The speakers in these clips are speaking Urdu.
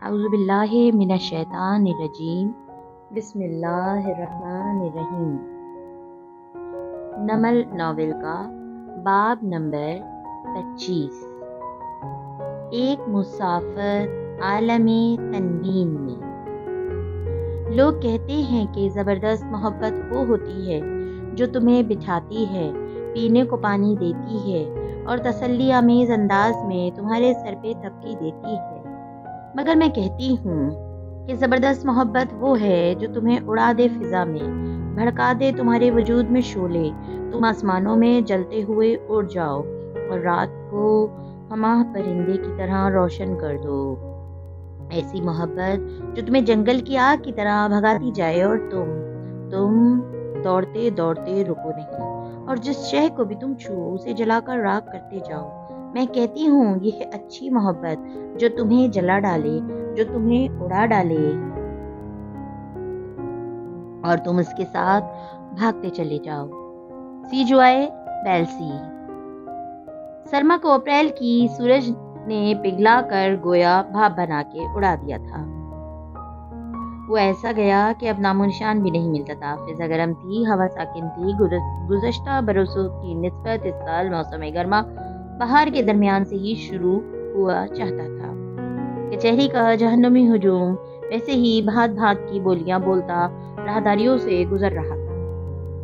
اعوذ باللہ من الشیطان الرجیم بسم اللہ الرحمن الرحیم۔ نمل ناول کا باب نمبر 25۔ ایک مسافر عالم تنوین میں۔ لوگ کہتے ہیں کہ زبردست محبت وہ ہوتی ہے جو تمہیں بٹھاتی ہے، پینے کو پانی دیتی ہے اور تسلی آمیز انداز میں تمہارے سر پہ تھپکی دیتی ہے، مگر میں کہتی ہوں کہ زبردست محبت وہ ہے جو تمہیں اڑا دے فضا میں، بھڑکا دے تمہارے وجود میں شعلے، تم آسمانوں میں جلتے ہوئے اڑ جاؤ اور رات کو ہمہ پرندے کی طرح روشن کر دو۔ ایسی محبت جو تمہیں جنگل کی آگ کی طرح بھگاتی جائے اور تم دوڑتے دوڑتے رکو نہیں، اور جس شے کو بھی تم چھو اسے جلا کر راکھ کرتے جاؤ۔ میں کہتی ہوں یہ ہے اچھی محبت جو تمہیں جلا ڈالے، جو تمہیں اڑا ڈالے اور تم اس کے ساتھ بھاگتے چلے جاؤ۔ سی جوائے بیلسی۔ سرما کو اپریل کی سورج نے پگھلا کر گویا بھاپ بنا کے اڑا دیا تھا۔ وہ ایسا گیا کہ اب نام و نشان بھی نہیں ملتا تھا۔ فضا گرم تھی، ہوا ساکن تھی۔ گزشتہ برسوں کی نسبت اس سال موسم گرما بہار کے درمیان سے ہی شروع ہوا چاہتا تھا۔ کچہری کا جہنمی ہجوم ویسے ہی بھات بھات کی بولیاں بولتا راہداریوں سے گزر رہا تھا۔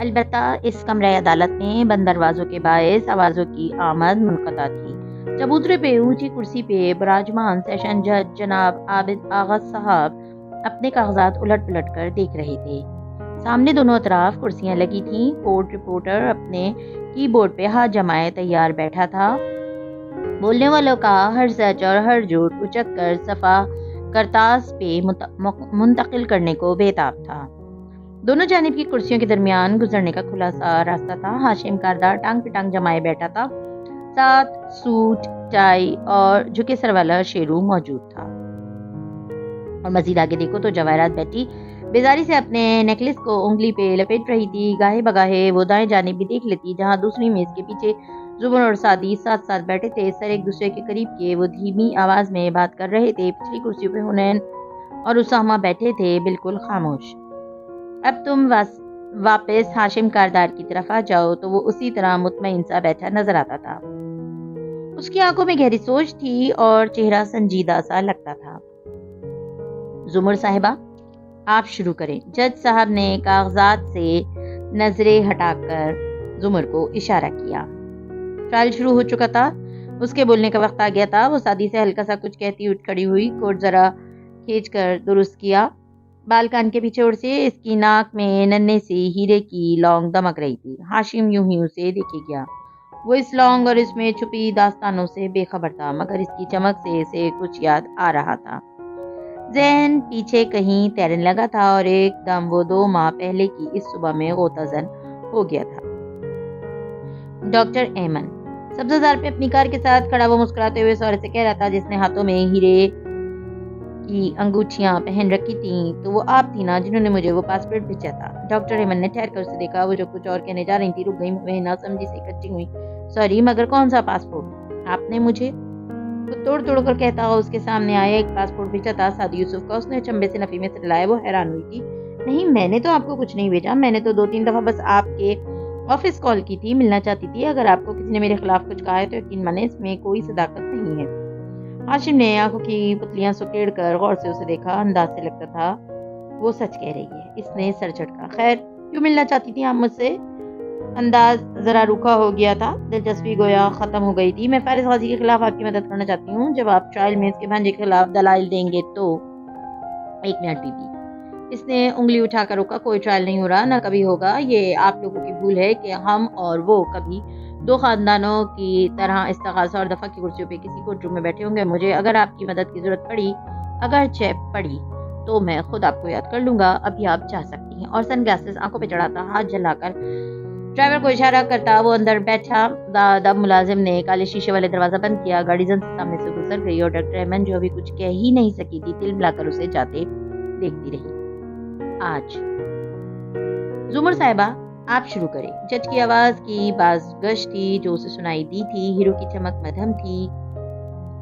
البتہ اس کمرہ عدالت میں بند دروازوں کے باعث آوازوں کی آمد منقطع تھی۔ چبوترے پہ اونچی کرسی پہ براجمان سیشن جج جناب عابد آغا صاحب اپنے کاغذات الٹ پلٹ کر دیکھ رہے تھے۔ سامنے دونوں اطراف کرسیاں لگی تھیں۔ کورٹ رپورٹر اپنے کی بورڈ پہ ہاتھ جمائے تیار بیٹھا تھا۔ بولنے والوں کا ہر سچ اور ہر جھوٹ اچک کر صفحہ کرتاس پہ منتقل کرنے کو بےتاب تھا۔ دونوں جانب کی کرسیوں کے درمیان گزرنے کا کھلا سا راستہ تھا۔ ہاشم کاردار ٹانگ پہ ٹانگ جمائے بیٹھا تھا، ساتھ سوٹ ٹائی اور جھکے سر والا شیرو موجود تھا۔ اور مزید آگے دیکھو تو جواہرات بیٹی بیزاری سے اپنے نیکلس کو انگلی پہ لپیٹ رہی تھی۔ گاہے بگاہے وہ دائیں جانب بھی دیکھ لیتی جہاں دوسری میز کے پیچھے زبر اور سعدی ساتھ ساتھ بیٹھے تھے، سر ایک دوسرے کے قریب کیے وہ دھیمی آواز میں بات کر رہے تھے۔ پچھلی کرسی پہ حنین اور اسامہ بیٹھے تھے، بالکل خاموش۔ اب تم واپس ہاشم کاردار کی طرف آ جاؤ تو وہ اسی طرح مطمئن سا بیٹھا نظر آتا تھا۔ اس کی آنکھوں میں گہری سوچ تھی اور چہرہ سنجیدہ سا لگتا تھا۔ زمر صاحبہ آپ شروع کریں۔ جج صاحب نے کاغذات سے نظریں ہٹا کر زمر کو اشارہ کیا۔ ٹرائل شروع ہو چکا تھا، اس کے بولنے کا وقت آ گیا تھا۔ وہ سادی سے ہلکا سا کچھ کہتی اٹھ کھڑی ہوئی، کوٹ ذرا کھینچ کر درست کیا۔ بال کان کے پیچھے اڑ سے اس کی ناک میں ننھے سی ہیرے کی لونگ دمک رہی تھی۔ ہاشم یوں ہی اسے دیکھے گیا۔ وہ اس لونگ اور اس میں چھپی داستانوں سے بے خبر تھا، مگر اس کی چمک سے اسے کچھ یاد آ رہا تھا۔ ذہن پیچھے کہیں تیرنے لگا تھا اور ایک دم وہ 2 ماہ پہلے کی اس صبح میں غوطہ زن ہو گیا تھا۔ ڈاکٹر ایمن سبزہ زار پہ اپنی کار کے ساتھ کھڑا وہ مسکراتے ہوئے اس عورت سے کہہ رہا تھا جس نے ہاتھوں میں ہیرے کی انگوٹھیاں پہن رکھی تھیں، تو وہ آپ تھی نا جنہوں نے مجھے وہ پاسپورٹ بھیجا تھا۔ ڈاکٹر ایمن نے ٹھہر کر اسے دیکھا۔ وہ جو کچھ اور کہنے جا رہی تھی رک گئی، وہ نہ سمجھی سی کچی ہوئی۔ سوری، مگر کون سا پاسپورٹ؟ آپ نے مجھے وہ توڑ توڑ کر کہتا ہوا اس کے سامنے آیا ایک پاسپورٹ بھیجا تھا سعدی یوسف کا۔ اس نے چمبے سے نفی میں سٹلایا۔ وہ حیران ہوئی تھی۔ نہیں، میں نے تو آپ کو کچھ نہیں بھیجا، میں نے تو 2-3 دفعہ بس آپ کے آفس کال کی تھی، ملنا چاہتی تھی۔ اگر آپ کو کسی نے میرے خلاف کچھ کہا ہے تو یقین مانیں اس میں کوئی صداقت نہیں ہے۔ ہاشم نے آنکھوں کی پتلیاں سکیڑ کر غور سے اسے دیکھا۔ انداز سے لگتا تھا وہ سچ کہہ رہی ہے۔ اس نے سر جھٹکا۔ خیر، کیوں ملنا چاہتی تھی آپ مجھ سے؟ انداز ذرا روکھا ہو گیا تھا، دلچسپی گویا ختم ہو گئی تھی۔ میں فارغ غازی کے خلاف آپ کی مدد کرنا چاہتی ہوں۔ جب آپ ٹرائل میں اس کے بھانجے کے خلاف دلائل دیں گے تو… 1 منٹ بی بی۔ اس نے انگلی اٹھا کر روکا۔ کوئی ٹرائل نہیں ہو رہا، نہ کبھی ہوگا۔ یہ آپ لوگوں کی بھول ہے کہ ہم اور وہ کبھی 2 خاندانوں کی طرح استغاثہ اور دفاع کی کرسیوں پہ کسی کورٹ روم میں بیٹھے ہوں گے۔ مجھے اگر آپ کی مدد کی ضرورت پڑی، اگرچہ پڑی، تو میں خود آپ کو یاد کر لوں گا۔ ابھی آپ جا سکتی ہیں۔ اور سن گلاسز آنکھوں پہ چڑھاتا، ہاتھ جلا کر ڈرائیور کو اشارہ کرتا وہ اندر بیٹھا۔ دب ملازم نے کالے شیشے والے دروازہ بند کیا۔ گاڑی زن سے سامنے سے گزر گئی اور ڈاکٹر ایمن جو ابھی کچھ کہہ ہی نہیں سکی تھی، تل ملا کر اسے جاتے دیکھتی رہی۔ آج زمر صاحبہ آپ شروع کریں۔ جج کی آواز کی بازگشت تھی جو اسے سنائی دی تھی۔ ہیرو کی چمک مدھم تھی۔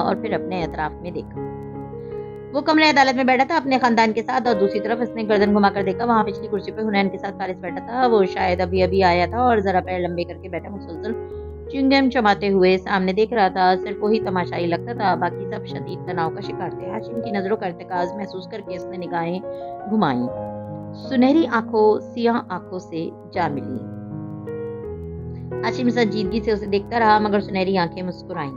اور پھر اپنے اطراف میں دیکھا۔ وہ کمرہ عدالت میں بیٹھا تھا اپنے خاندان کے ساتھ، اور دوسری طرف اس نے گردن گھما کر دیکھا، وہاں پچھلی کرسی پہ حنین کے ساتھ فارس بیٹھا تھا۔ وہ شاید ابھی ابھی آیا تھا اور ذرا پیر لمبے کر کے بیٹھا مسلسل چنگم چماتے ہوئے سامنے دیکھ رہا تھا۔ صرف وہی تماشائی لگتا تھا، باقی سب شدید تناؤ کا شکار تھے۔ ہاشم کی نظروں کا ارتکاز محسوس کر کے اس نے نگاہیں گھمائیں۔ سنہری آنکھوں سیاہ آنکھوں سے جا ملی۔ ہاشم سنجیدگی سے اسے دیکھتا رہا، مگر سنہری آنکھیں مسکرائیں۔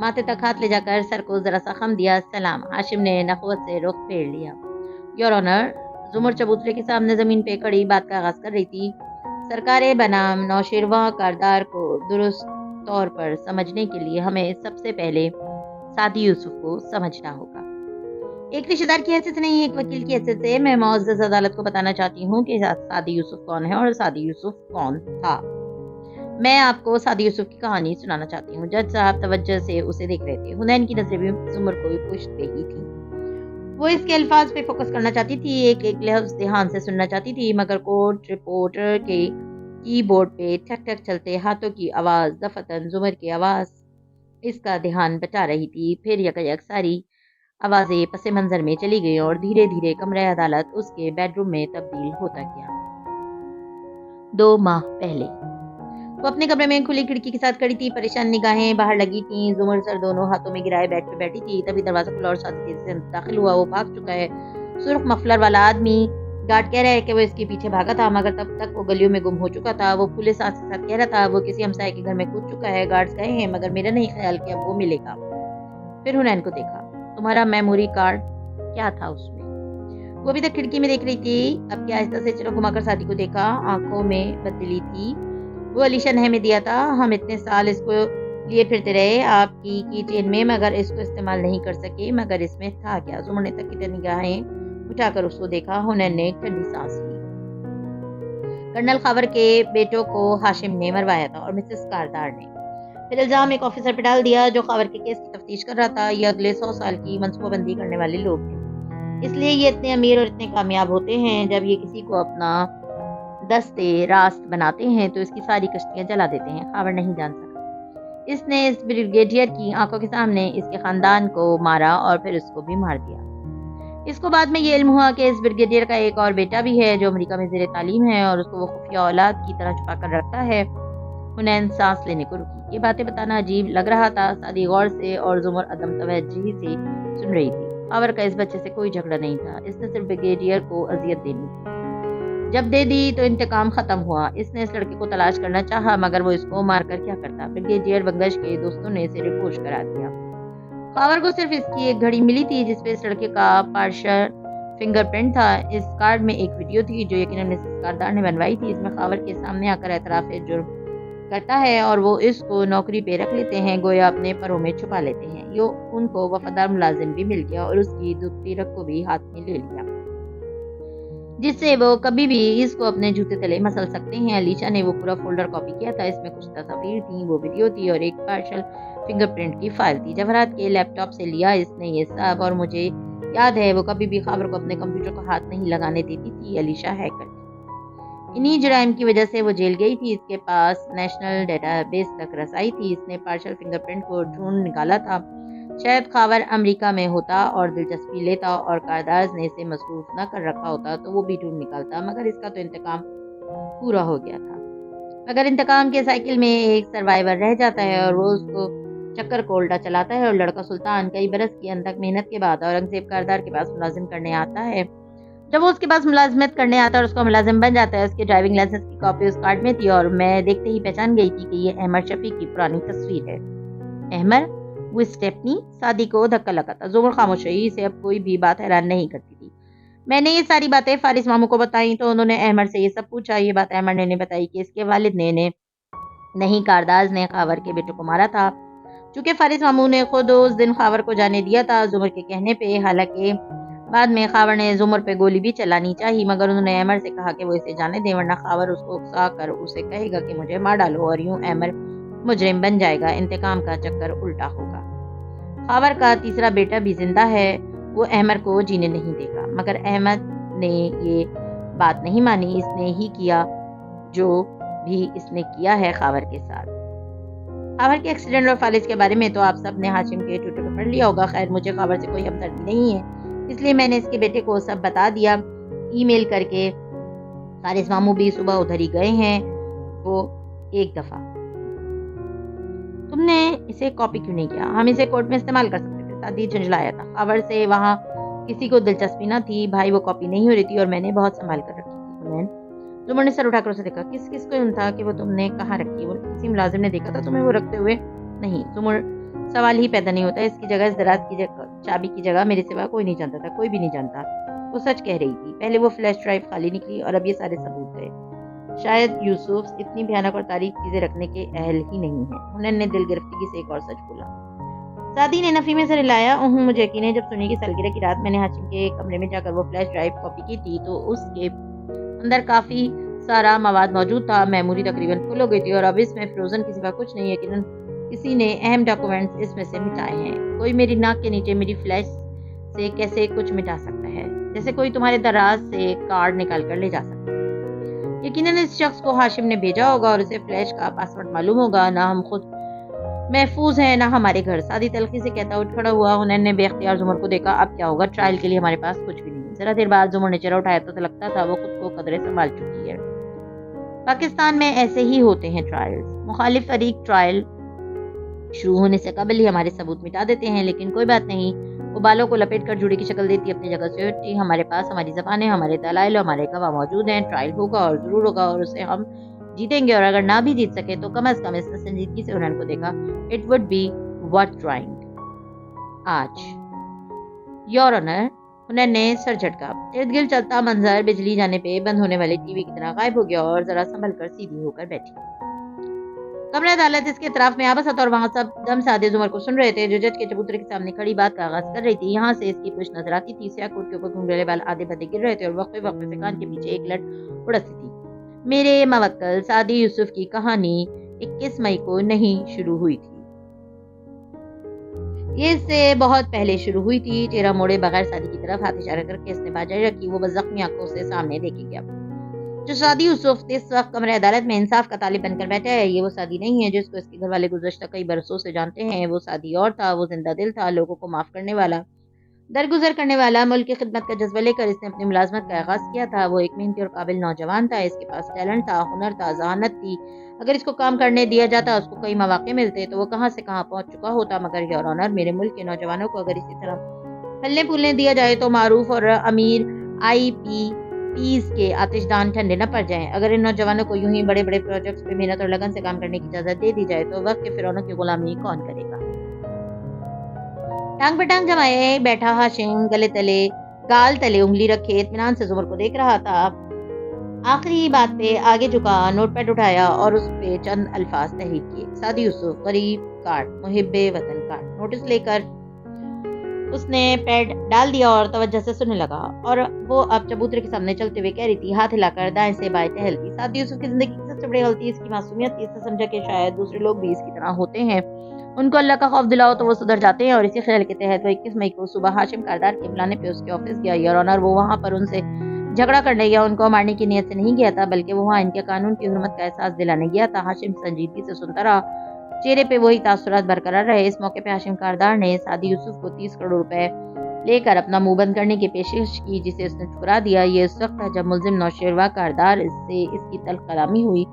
ماتھے تک ہاتھ لے جا کر سر کو ذرا سا خم دیا۔ سلام۔ ہاشم نے نخوت سے رخ پھیر لیا۔ Your honour. زمر چبوترے کے سامنے زمین پہ کھڑی بات کا آغاز کر رہی تھی۔ سرکار بنام نوشیروان کردار کو درست طور پر سمجھنے کے لیے ہمیں سب سے پہلے سعدی یوسف کو سمجھنا ہوگا۔ ایک رشتہ دار کی حیثیت سے نہیں، ایک وکیل کی حیثیت سے میں معزز عدالت کو بتانا چاہتی ہوں کہ سعدی یوسف کون ہے اور سعدی یوسف کون تھا۔ میں آپ کو سعدی یوسف کی کہانی سنانا چاہتی ہوں۔ جج صاحب توجہ سے اسے دیکھ رہے تھے۔ حنین کی نظریں بھی زمر کو پشت پہ ہی تھیں۔ وہ اس کے الفاظ پہ فوکس کرنا چاہتی تھی، ایک ایک لفظ دھیان سے سننا چاہتی تھی، مگر کورٹ رپورٹر کے کی بورڈ پہ ٹھک ٹھک چلتے ہاتھوں کی آواز دفعتاً زمر کی آواز اس کا دھیان بٹا رہی تھی۔ پھر یک ساری آوازیں پس منظر میں چلی گئیں اور دھیرے دھیرے کمرہ عدالت اس کے بیڈ روم میں تبدیل ہوتا گیا۔ 2 ماہ پہلے وہ اپنے کمرے میں کھلی کھڑکی کے ساتھ کھڑی تھی، پریشان نگاہیں باہر لگی تھیں۔ زمر سر دونوں ہاتھوں میں گرائے بیڈ پہ بیٹھی تھی۔ تبھی دروازہ کھلا اور سعدی تیزی سے داخل ہوا۔ وہ بھاگ چکا ہے۔ سرخ مفلر والا آدمی گارڈ کہہ رہا ہے کہ وہ اس کے پیچھے بھاگا تھا، مگر تب تک وہ گلیوں میں گم ہو چکا تھا۔ وہ پھولے سانس کے ساتھ کہہ رہا تھا، وہ کسی ہمسائے کے گھر میں کود چکا ہے، گارڈز گئے ہیں، مگر میرا نہیں خیال کہ اب وہ ملے گا۔ پھر حنین کو دیکھا۔ تمہارا میموری کارڈ کیا تھا اس میں؟ وہ ابھی تک کھڑکی میں دیکھ رہی تھی، اب کیا آہستہ سے چلو گھما کر سعدی کو دیکھا۔ آنکھوں میں بدلی تھی۔ وہ علیشا نے ہمیں دیا تھا، ہم اتنے سال اس کو لیے پھرتے رہے آپ کی چین میں، مگر اس کو استعمال نہیں کر سکے۔ مگر اس میں تھا کیا؟ زمر نے تکیہ نگاہیں اٹھا کر اس کو دیکھا۔ حنین نے ایک ٹھنڈی سانس لی۔ کرنل خاور کے بیٹوں کو ہاشم نے مروایا تھا اور مسز کاردار نے۔ پھر الزام ایک آفیسر پہ ڈال دیا جو خاور کے کیس کی تفتیش کر رہا تھا۔ یہ اگلے 100 سال کی منصوبہ بندی کرنے والے لوگ تھے، اس لیے یہ اتنے امیر اور اتنے کامیاب ہوتے ہیں۔ جب یہ کسی کو اپنا دستے راست بناتے ہیں تو اس کی ساری کشتیاں جلا دیتے ہیں۔ خاور نہیں جان سکا۔ اس نے اس بریگیڈیئر کی آنکھوں کے سامنے اس کے خاندان کو مارا اور پھر اس کو بھی مار دیا۔ اس کو بعد میں یہ علم ہوا کہ اس بریگیڈیئر کا ایک اور بیٹا بھی ہے جو امریکہ میں زیر تعلیم ہے اور اس کو وہ خفیہ اولاد کی طرح چھپا کر رکھتا ہے۔ حنین سانس لینے کو رکی۔ یہ باتیں بتانا عجیب لگ رہا تھا۔ سعدی غور سے اور زمر عدم توجہی سے سن رہی تھی۔ خاور کا اس بچے سے کوئی جھگڑا نہیں تھا، اس نے صرف بریگیڈیئر کو اذیت دینی تھی۔ جب دے دی تو انتقام ختم ہوا۔ اس نے اس لڑکے کو تلاش کرنا چاہا، مگر وہ اس کو مار کر کیا کرتا۔ بریگیڈیئر بنگش کے دوستوں نے اسے رپوش کرا دیا۔ خاور کو صرف اس کی ایک گھڑی ملی تھی جس پہ اس لڑکے کا پارشل فنگر پرنٹ تھا۔ اس کارڈ میں ایک ویڈیو تھی جو یقیناً مسز کاردار نے بنوائی تھی۔ اس میں خاور کے سامنے آ کر اعتراف جرم کرتا ہے اور وہ اس کو نوکری پہ رکھ لیتے ہیں، گویا اپنے پروں میں چھپا لیتے ہیں۔ ان کو وفادار ملازم بھی مل گیا اور اس کی دکھتی رگ کو بھی ہاتھ میں لے لیا، جس سے وہ کبھی بھی اس کو اپنے جوتے تلے مسل سکتے ہیں۔ علیشا نے وہ پورا فولڈر کاپی کیا تھا، اس میں کچھ تصاویر تھیں، وہ ویڈیو تھی اور ایک پارشل فنگر پرنٹ کی فائل تھی۔ جواہرات کے لیپ ٹاپ سے لیا اس نے یہ سب، اور مجھے یاد ہے وہ کبھی بھی خاور کو اپنے کمپیوٹر کو ہاتھ نہیں لگانے دیتی تھی۔ علیشا ہیکر تھی، انہی جرائم کی وجہ سے وہ جیل گئی تھی۔ اس کے پاس نیشنل ڈیٹا بیس تک رسائی تھی۔ اس نے پارشل فنگر پرنٹ کو ڈھونڈ نکالا تھا۔ شاید خاور امریکہ میں ہوتا اور دلچسپی لیتا اور کاردارز نے اسے مصروف نہ کر رکھا ہوتا تو وہ بھی ڈھونڈ نکالتا، مگر اس کا تو انتقام پورا ہو گیا تھا۔ مگر انتقام کے سائیکل میں ایک سروائیور رہ جاتا ہے اور وہ اس کو چکر کو الٹا چلاتا ہے، اور لڑکا سلطان کئی برس کی انتھک محنت کے بعد اورنگزیب کاردار کے پاس ملازم کرنے آتا ہے۔ جب وہ اس کے پاس ملازمت کرنے آتا ہے اور اس کا ملازم بن جاتا ہے، اس کے ڈرائیونگ لائسنس کی کاپی اس کارڈ میں تھی اور میں دیکھتے ہی پہچان گئی تھی کہ یہ احمد شفیق کی پرانی تصویر ہے۔ احمد؟ وہ اسٹیپنی؟ سعدی کو دھکا لگا تھا۔ زمر خاموش رہی، اسے اب کوئی بھی بات حیران نہیں کرتی تھی۔ میں نے یہ ساری باتیں فارس ماموں کو بتائیں تو انہوں نے احمد سے یہ سب پوچھا۔ یہ بات احمد نے بتائی کہ اس کے والد نے نہیں، کارداز نے خاور کے بیٹوں کو مارا تھا، چونکہ فارس ماموں نے خود اس دن خاور کو جانے دیا تھا زمر کے کہنے پہ۔ حالانکہ بعد میں خاور نے زمر پہ گولی بھی چلانی چاہی، مگر انہوں نے احمد سے کہا کہ وہ اسے جانے دیں، ورنہ خاور اس کو اکسا کر اسے کہے گا کہ مجھے مار ڈالو، اور یوں احمد مجرم بن جائے گا، انتقام کا چکر الٹا ہوگا۔ خاور کا تیسرا بیٹا بھی زندہ ہے، وہ احمد کو جینے نہیں دے گا۔ مگر احمد نے یہ بات نہیں مانی۔ اس نے ہی کیا جو بھی اس نے کیا ہے خاور کے ساتھ۔ خاور کے ایکسیڈنٹ اور فالج کے بارے میں تو آپ سب نے ہاشم کے ٹویٹر پہ پڑھ لیا ہوگا. خیر مجھے خاور سے کوئی ہمدردی نہیں ہے, اس لیے میں نے اس کے بیٹے کو سب بتا دیا ای میل کر کے. فارس ماموں بھی صبح ادھر ہی گئے ہیں. وہ ایک دفعہ تم نے اسے کاپی کیوں نہیں کیا؟ ہم اسے کورٹ میں استعمال کر سکتے تھے. سادی جھنجھلایا تھا. خاور سے وہاں کسی کو دلچسپی نہ تھی. بھائی وہ کاپی نہیں ہو رہی تھی اور میں نے بہت سنبھال کر رکھی تھی. زمر نے سر اٹھا کر اسے دیکھا. کس کس کو تھا کہ وہ تم نے کہاں رکھی؟ وہ کسی ملازم نے دیکھا تھا تمہیں وہ رکھتے ہوئے؟ نہیں زمر, سوال ہی پیدا نہیں ہوتا. اس کی جگہ, اس دراز کی جگہ, چابی کی جگہ میرے سوا کوئی نہیں جانتا تھا, کوئی بھی نہیں جانتا. وہ سچ کہہ رہی تھی. پہلے وہ فلیش ڈرائیو خالی نکلی اور اب یہ سارے ثبوت گئے. شاید یوسف اتنی بھیانک اور تاریخ چیزیں رکھنے کے اہل ہی نہیں ہے. انہوں نے دل گرفتگی سے ایک اور سچ بولا. سادی نے نفی میں سے ہلایا. مجھے یقین ہے جب سنی کی سالگرہ کی رات میں نے ہاشم کے کمرے میں جا کر وہ فلیش ڈرائیو کاپی کی تھی تو اس کے اندر کافی سارا مواد موجود تھا. میموری تقریباً فل ہو گئی تھی اور اب اس میں فروزن کے سوا کچھ نہیں. یقیناً کسی نے اہم ڈاکومنٹس اس میں سے مٹائے ہیں. کوئی میری ناک کے نیچے میری فلیش سے کیسے کچھ مٹا سکتا ہے, جیسے کوئی تمہارے دراز سے کارڈ نکال کر لے جا سکتا ہے. یقیناً اس شخص کو ہاشم نے بھیجا ہوگا اور اسے فلیش کا پاسورڈ معلوم ہوگا. نہ ہم خود محفوظ ہیں نہ ہمارے گھر. سادی تلخی سے کہتا اٹھ کھڑا ہوا. انہوں نے بے اختیار زمر کو دیکھا. اب کیا ہوگا؟ ٹرائل کے لیے ہمارے پاس کچھ بھی نہیں. ذرا دیر بعد زمر نے چہرہ اٹھایا تو لگتا تھا وہ خود کو قدرے سنبھال چکی ہے. پاکستان میں ایسے ہی ہوتے ہیں ٹرائلز. مخالف فریق ٹرائل شروع ہونے سے قبل ہی ہمارے ثبوت مٹا دیتے ہیں, لیکن کوئی بات نہیں. وہ بالوں کو لپیٹ کر جوڑی کی شکل دیتی اپنی جگہ سے اٹھی. ہمارے پاس ہماری زبانیں, ہمارے دلائل, ہمارے گواہ موجود ہیں. ٹرائل ہوگا اور ضرور ہوگا اور اسے ہم جیتیں گے, اور اگر نہ بھی جیت سکے تو کم از کم اس نے سنجیدگی سے انہوں کو دیکھا. It would be worth trying. آج یور آنر, انہوں نے سر جھٹکا. ارد گرد چلتا منظر بجلی جانے پہ بند ہونے والے ٹی وی کی طرح غائب ہو گیا اور ذرا سنبھل کر سیدھی ہو کر بیٹھی. کمرہ عدالت اس کے اطراف میں آبست اور وہاں سب دم سادے زمر کو سن رہے تھے جو جج کے چبوترے کے سامنے کھڑی بات کا آغاز کر رہی تھی. یہاں سے اس کی پوچھ نظر آتی تھی. سیاہ کوٹ کے اوپر گھنگریلے بال آدھے بدھے گر رہے تھے اور وقفے وقفے سے کان کے پیچھے ایک لٹ اڑتی تھی. میرے موکل سادی یوسف کی کہانی 21 مئی کو نہیں شروع ہوئی تھی. یہ اس سے بہت پہلے شروع ہوئی تھی. چہرہ موڑے بغیر سادی کی طرف ہاتھ اشارہ کر کے اس نے باجائی رکھی. وہ زخمی آنکھوں سے سامنے دیکھے گیا. جو سادی یوسف اس وقت کمرہ عدالت میں انصاف کا طالب بن کر بیٹھا ہے, یہ وہ سادی نہیں ہے جس کو اس کے گھر والے گزشتہ کئی برسوں سے جانتے ہیں. وہ سادی اور تھا. وہ زندہ دل تھا, لوگوں کو معاف کرنے والا, درگزر کرنے والا. ملک کی خدمت کا جذبہ لے کر اس نے اپنی ملازمت کا آغاز کیا تھا. وہ ایک محنتی اور قابل نوجوان تھا. اس کے پاس ٹیلنٹ تھا, ہنر تھا, ذہانت تھی. اگر اس کو کام کرنے دیا جاتا, اس کو کئی مواقع ملتے تو وہ کہاں سے کہاں پہنچ چکا ہوتا. مگر یور آنر, میرے ملک کے نوجوانوں کو اگر اسی طرح پھلنے پھولنے دیا جائے تو معروف اور امیر آئی پی پیس کے آتش دان ٹھنڈے نہ پڑ جائیں. اگر ان نوجوانوں کو یوں ہی بڑے بڑے پروجیکٹس پہ محنت اور لگن سے کام کرنے کی اجازت دے دی جائے تو وقت کے فرعونوں کی غلامی کون کرے گا؟ ٹانگ پہ ٹانگ جمائے بیٹھا ہاشم گال تلے انگلی رکھے اطمینان سے زمر کو دیکھ رہا تھا. آخری بات پہ آگے جھکا, نوٹ پیڈ اٹھایا اور اس پہ چند الفاظ تحریر کیے. سادی یوسف, غریب کارڈ, محب وطن کارڈ. نوٹس لے کر اس نے پیڈ ڈال دیا اور توجہ سے سننے لگا. اور وہ اب چبوترے کے سامنے چلتے ہوئے کہہ رہی تھی, ہاتھ ہلا کر دائیں سے بائیں ٹہلتی. سادی یوسف کی زندگی کی سب سے بڑی غلطی اس کی معصومیت تھی. اس نے سمجھا کہ شاید دوسرے لوگ بھی اس کی طرح ہوتے ہیں, ان کو اللہ کا خوف دلاؤ تو وہ سدھر جاتے ہیں. اور اسی خیال کے تحت وہ 21 مئی کو صبح ہاشم کاردار کے بلانے پہ اس کے آفس گیا. یور آنر, وہ وہاں پر ان سے جھگڑا کرنے گیا, ان کو مارنے کی نیت سے نہیں گیا تھا, بلکہ وہ وہاں ان کے قانون کی حرمت کا احساس دلانے گیا تھا. ہاشم سنجیدگی سے سنتا رہا, چہرے پہ وہی تاثرات برقرار رہے. اس موقع پہ ہاشم کاردار نے سادی یوسف کو 30 کروڑ روپے لے کر اپنا منہ بند کرنے کی پیشکش کی, جسے اس نے ٹھکرا دیا. یہ اس وقت تھا جب ملزم نوشیروان کاردار سے اس کی تلخ کلامی ہوئی,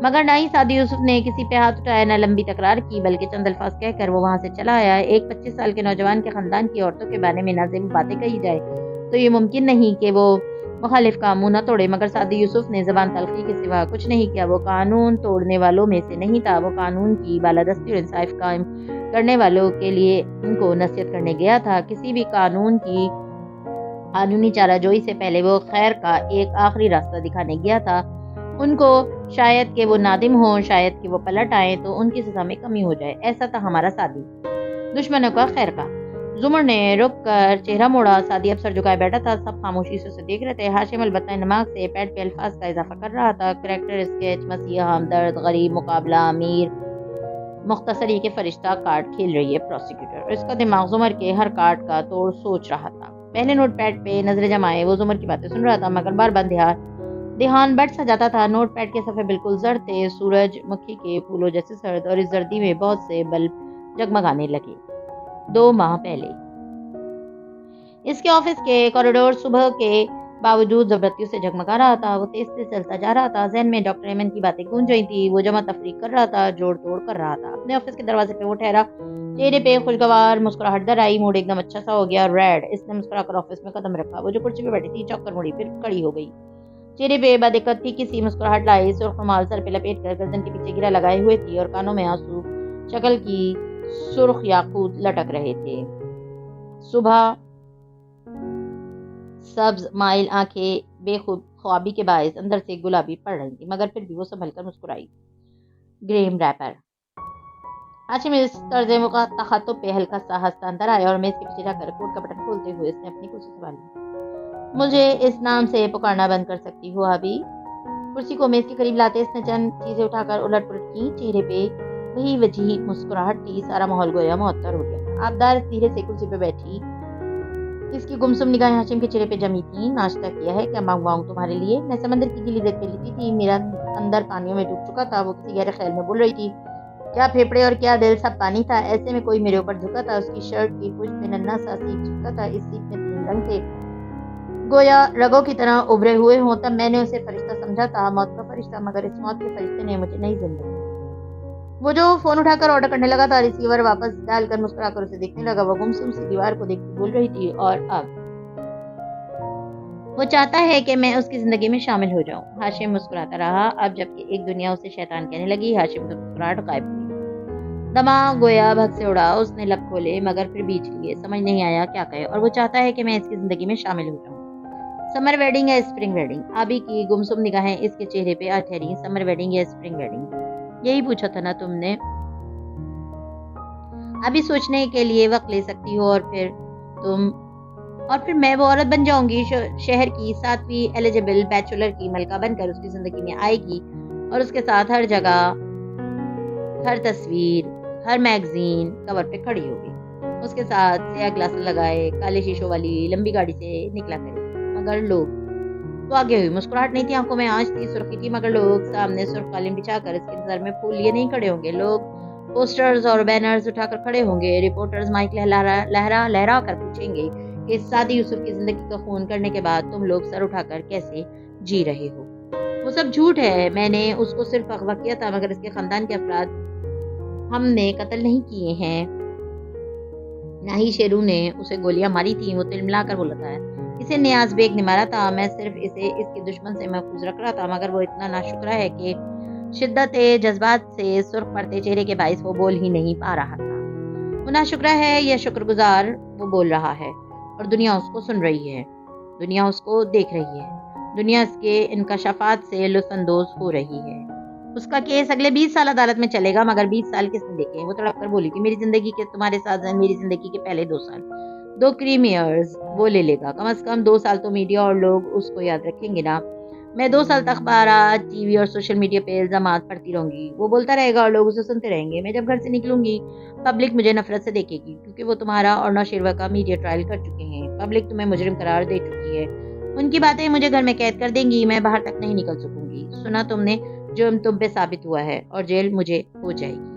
مگر نہ ہی سادی یوسف نے کسی پہ ہاتھ اٹھایا, نہ لمبی تکرار کی, بلکہ چند الفاظ کہہ کر وہ وہاں سے چلا آیا. ایک 25 سال کے نوجوان کے خاندان کی عورتوں کے بارے میں نازیب باتیں کہی جائے تو یہ ممکن نہیں کہ وہ مخالف کا منہ نہ توڑے, مگر سادی یوسف نے زبان تلخی کے سوا کچھ نہیں کیا. وہ قانون توڑنے والوں میں سے نہیں تھا, وہ قانون کی بالادستی اور انصاف قائم کرنے والوں کے لیے ان کو نصیحت کرنے گیا تھا. کسی بھی قانون کی قانونی چارہ جوئی سے پہلے وہ خیر کا ایک آخری راستہ دکھانے گیا تھا. ان کو شاید کہ وہ نادم ہوں, شاید کہ وہ پلٹ آئیں تو ان کی سزا میں کمی ہو جائے. ایسا تھا ہمارا سادی, دشمنوں کا خیر کا. زمر نے رک کر چہرہ موڑا. سادی اب سر جھکائے بیٹھا تھا, سب خاموشی سے اسے دیکھ رہے تھے. ہاشم البتہ دماغ سے پیڈ پہ الفاظ کا اضافہ کر رہا تھا. کریکٹر اسکیچ, مسیحا, ہمدرد, غریب, مقابلہ, امیر, مختصر یہ کہ فرشتہ کارڈ کھیل رہی ہے پروسیکیوٹر. اس کا دماغ زمر کے ہر کارڈ کا توڑ سوچ رہا تھا. پہلے نوٹ پیڈ پہ نظر جمائے وہ زمر کی باتیں سن رہا تھا, مگر بار بار دھیان بٹ سا جاتا تھا. نوٹ پیڈ کے صفحے بالکل زرد تھے, سورج مکھی کے پھولوں جیسے سرد, اور اس زردی میں بہت سے بلب جگمگانے لگے. 2 ماہ پہلے اس کے آفس کے کوریڈور صبح کے باوجود زبردستیوں سے جگمگا رہا تھا. وہ تیز تیز چلتا جا رہا تھا. ذہن میں ڈاکٹر ایمن کی باتیں گونج رہی تھی. وہ جمع تفریق کر رہا تھا, جوڑ توڑ کر رہا تھا. اپنے آفس کے دروازے پہ وہ ٹھہرا. چہرے پہ خوشگوار مسکراہٹ در آئی. موڈ ایک دم اچھا سا ہو گیا. ریڈ, اس نے مسکرا کر آفس میں قدم رکھا. وہ جو کرسی پہ بیٹھی تھی چوک کر مڑی, پھر کھڑی ہو گئی. چہرے پہ بدقت تھی, کسی مسکراہٹ لائی. سرخ رومال سر پہ لپیٹ کر گردن کے پیچھے گرہ لگائے ہوئے تھی, اور کانوں میں آنسو شکل کی سرخ یاقوت لٹک رہے تھے. صبح سبز مائل آنکھیں بے خوابی کے باعث اندر سے گلابی پڑ رہی تھی, مگر پھر بھی وہ سنبھل کر مسکرائی. Grim rapper. ہاشم اس طرز تخاطب پہ ہلکا سا ہنستا اندر آیا, اور میز کے پیچھے جا کر کوٹ کا بٹن کھولتے ہوئے اس نے اپنی کرسی سنبھالی. مجھے اس نام سے پکارنا بند کر سکتی ہو ابھی؟ کرسی کو میز کے قریب لاتے اس نے چند چیزیں اٹھا کر الٹ پلٹ کی. چہرے پہ وہی وجیح مسکراہٹ تھی. سارا ماحول گویا معطر ہو گیا. آبدار دھیرے سے کرسی پہ بیٹھی. اس کی گمسم نگاہیں ہاشم کے چہرے پہ جمی تھی. ناشتہ کیا ہے؟ کیا منگواؤں تمہارے لیے؟ میں سمندر کی گیلی ریت پہ لیٹی تھی. میرا اندر پانیوں میں ڈوب چکا تھا. وہ کسی گہرے خیال میں بول رہی تھی. کیا پھیپڑے اور کیا دل, سب پانی تھا. ایسے میں کوئی میرے اوپر جھکا تھا. اس کی شرٹ کی پشت میں ننھا سا سیپ چپکا تھا. اس سیپ میں 3 رنگ تھے, گویا رگوں کی طرح ابھرے ہوئے ہوں. تب میں نے اسے فرشتہ سمجھا تھا, موت کا فرشتہ. مگر اس موت کے فرشتے نے مجھے نئی زندگی. وہ جو فون اٹھا کر آرڈر کرنے لگا تھا, ریسیور واپس ڈال کر مسکرا کر اسے دیکھنے لگا. وہ گمسم سی دیوار کو دیکھتی بول رہی تھی. اور اب وہ چاہتا ہے کہ میں اس کی زندگی میں شامل ہو جاؤں. ہاشم مسکراتا رہا. اب جبکہ ایک دنیا اسے شیطان کہنے لگی, ہاشم کی مسکراہٹ غائب ہوئی. دماغ گویا بھگ سے اڑا. اس نے لب کھولے مگر پھر بیچ لیے. سمجھ نہیں آیا کیا کہے. اور وہ چاہتا ہے کہ میں اس کی زندگی میں شامل ہو جاؤں. سمر ویڈنگ یا اسپرنگ ویڈنگ؟ آبی کی گمسم نگاہیں اس کے چہرے پہ آ ٹھہری. سمر ویڈنگ یا اسپرنگ ویڈنگ, یہی پوچھا تھا نا تم نے؟ ابھی سوچنے کے لیے وقت لے سکتی ہو, اور پھر میں وہ عورت بن جاؤں گی شہر کی 7ویں ایلیجبل بیچلر کی ملکہ بن کر اس کی زندگی میں آئے گی, اور اس کے ساتھ ہر جگہ, ہر تصویر, ہر میگزین کور پہ کھڑی ہوگی. اس کے ساتھ سیاہ گلاس لگائے کالے شیشوں والی لمبی گاڑی سے نکلا کرے. مگر لوگ تو آگے ہوئی. مسکراہٹ نہیں تھی آنکھوں میں, آنچ تھی, سرخی تھی. مگر لوگ سامنے سرخ قالین بچھا کر اس کے انتظار میں پھول لیے نہیں کھڑے ہوں گے. لوگ پوسٹرز اور بینرز اٹھا کر کھڑے ہوں گے. رپورٹرز مائک لہرا کر پوچھیں گے کہ اس سادی یوسف کی زندگی کا خون کرنے کے بعد تم لوگ سر اٹھا کر کیسے جی رہے ہو. وہ سب جھوٹ ہے. میں نے اس کو صرف اغوا کیا تھا, مگر اس کے خاندان کے افراد ہم نے قتل نہیں کیے ہیں. نہ ہی شیرو نے اسے گولیاں ماری تھی. وہ تلملا کر بولا تھا. اسے نیاز بیگ نے مارا تھا. میں صرف اسے اس کے دشمن سے محفوظ رکھ رہا تھا. مگر وہ اتنا ناشکرا ہے کہ شدت جذبات سے سرخ پڑتے چہرے کے باعث وہ بول ہی نہیں پا رہا تھا. وہ ناشکرا ہے یا شکر گزار؟ وہ بول رہا ہے اور دنیا اس کو سن رہی ہے. دنیا اس کو دیکھ رہی ہے. دنیا اس کے انکشافات سے لطف اندوز ہو رہی ہے. اس کا کیس اگلے 20 سال عدالت میں چلے گا. مگر 20 سال کس نے دیکھے؟ وہ تڑپ کر بولی تھی. میری زندگی کے تمہارے ساتھ میری زندگی کے پہلے 2 سال, 2 کریمیئرز وہ لے لے گا. کم از کم 2 سال تو میڈیا اور لوگ اس کو یاد رکھیں گے نا. میں 2 سال تک اخبارات, ٹی وی اور سوشل میڈیا پہ الزامات پڑھتی رہوں گی. وہ بولتا رہے گا اور لوگ اسے سنتے رہیں گے. میں جب گھر سے نکلوں گی پبلک مجھے نفرت سے دیکھے گی, کیونکہ وہ تمہارا اور نوشیروہ کا میڈیا ٹرائل کر چکے ہیں. پبلک تمہیں مجرم قرار دے چکی ہے. ان کی باتیں مجھے گھر میں قید کر دیں گی. میں باہر تک نہیں نکل سکوں گی. سنا تم نے, جرم تم پہ ثابت ہوا ہے اور جیل مجھے ہو جائے گی.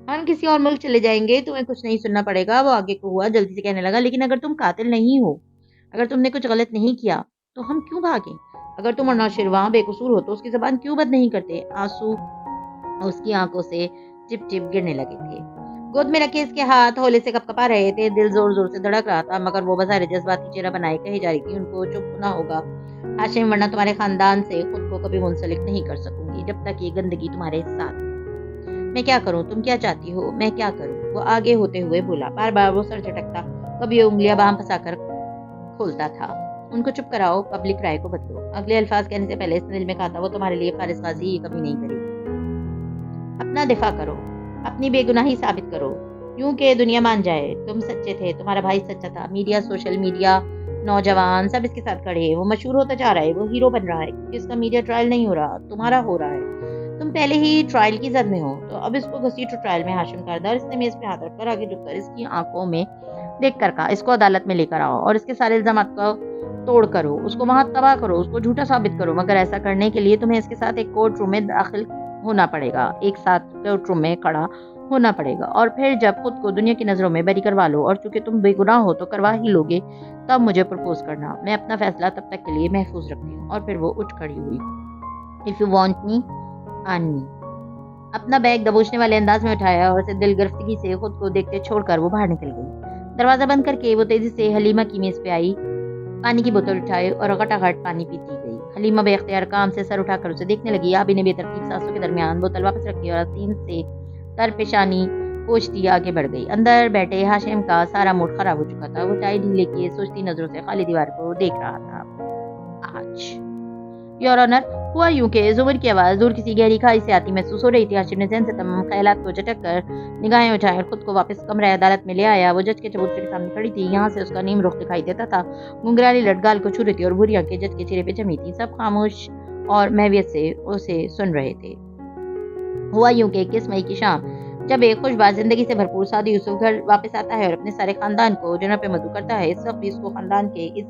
ہم کسی اور ملک چلے جائیں گے. تمہیں کچھ نہیں سننا پڑے گا. وہ آگے کو ہوا, جلدی سے کہنے لگا. لیکن اگر تم قاتل نہیں ہو, اگر تم نے کچھ غلط نہیں کیا, تو ہم کیوں بھاگیں؟ اگر تم اور نوشیروہ بے قصور ہو تو اس کی زبان کیوں بند نہیں کرتے؟ آنسو اس کی آنکھوں سے چپ چپ گرنے لگے تھے. گود میں رکھے اس کے ہاتھ ہولے سے کپ کپا رہے تھے. دل زور زور سے دھڑک رہا تھا. مگر وہ بظاہر جذباتی چہرہ بنائے کہی جا رہی تھی. ان کو چپ ہونا ہوگا ہاشم, ورنہ تمہارے خاندان سے خود کو کبھی منسلک نہیں کر سکوں گی جب تک یہ گندگی تمہارے ساتھ ہے. میں کیا کروں؟ تم کیا چاہتی ہو میں کیا کروں؟ وہ آگے ہوتے ہوئے بولا. بار بار وہ سر جھٹکتا, کبھی انگلیاں بام پھنسا کر کھولتا تھا. ان کو چپ کراؤ, پبلک رائے کو بدلو. اگلے الفاظ کہنے سے پہلے اس نے دل میں کہا تھا, وہ تمہارے لیے خالص غازی یہ کبھی نہیں کرے گی. اپنا دفاع کرو, اپنی بے گناہی ثابت کرو, یوں کہ دنیا مان جائے تم سچے تھے, تمہارا بھائی سچا تھا. میڈیا, سوشل میڈیا, نوجوان سب اس کے ساتھ کھڑے ہیں. وہ مشہور ہوتا جا رہا ہے, وہ ہیرو بن رہا ہے, کیونکہ اس کا میڈیا ٹرائل نہیں ہو رہا, تمہارا ہو رہا ہے. تم پہلے ہی ٹرائل کی زد میں ہو, تو اب اس کو گھسیٹو ٹرائل میں. ہاشم کردار اس نے میز پہ ہاتھ رکھ کر آگے جھک کر اس کی آنکھوں میں دیکھ کر کہا, اس کو عدالت میں لے کر آؤ اور اس کے سارے الزامات کو توڑ کرو، اس کو وہاں تباہ کرو، اس کو جھوٹا ثابت کرو، مگر ایسا کرنے کے لیے تمہیں اس کے ساتھ ایک کورٹ روم میں داخل ہونا پڑے گا، ایک ساتھ کورٹ روم میں کھڑا ہونا پڑے گا، اور پھر جب خود کو دنیا کی نظروں میں بری کروا لو، اور چونکہ تم بے گناہ ہو تو کروا ہی لوگے، تب مجھے پرپوز کرنا، میں اپنا فیصلہ تب تک کے لیے محفوظ رکھتی ہوں۔ اور پھر وہ اٹھ کھڑی ہوئی۔ If you want me, on me۔ اپنا بیگ دبوچنے والے انداز میں اٹھایا اور اسے دل گرفتگی سے خود کو دیکھتے چھوڑ کر وہ باہر نکل گئی۔ دروازہ بند کر کے وہ تیزی سے حلیمہ کی میز پہ آئی، پانی کی بوتل اٹھائی اور غٹاغٹ پانی پیتی گئی۔ حلیمہ بے اختیار کام سے سر اٹھا کر اسے دیکھنے لگی۔ آبی نے بے ترتیب سانسوں کے درمیان بوتل واپس رکھی اور آستین سے تر پیشانی پوچھتی آگے بڑھ گئی۔ اندر بیٹھے ہاشم کا سارا موڈ خراب ہو چکا تھا۔ وہ ٹائی ڈھیلے کیے سوچتی نظروں سے خالی دیوار کو دیکھ رہا تھا۔ آج یور آنر ہوا یوں کہ زمر کی آواز دور کسی گہری کھائی سے آتی محسوس ہو رہی تھی۔ ہاشم نے ذہن سے تمام خیالات کو جھٹک کر نگاہیں اٹھائیں اور خود کو واپس کمرہ عدالت میں لے آیا۔ وہ جج کے چبوترے کے سامنے کھڑی تھی، یہاں سے اس کا نیم رخ دکھائی دیتا تھا، گنگرالی لٹ گال کو چھو رہی تھی اور بھوری آنکھیں جج کے چہرے پہ جمی تھی۔ سب خاموش اور محویت سے اسے سن رہے تھے۔ ہوا یوں کہ 21 مئی کی شام جب ایک خوشباش زندگی سے بھرپور سعودی یوسف گھر واپس آتا ہے اور اپنے سارے خاندان کو جناب پہ مدعو کرتا ہے، اس وقت بھی اس کو خاندان کے اس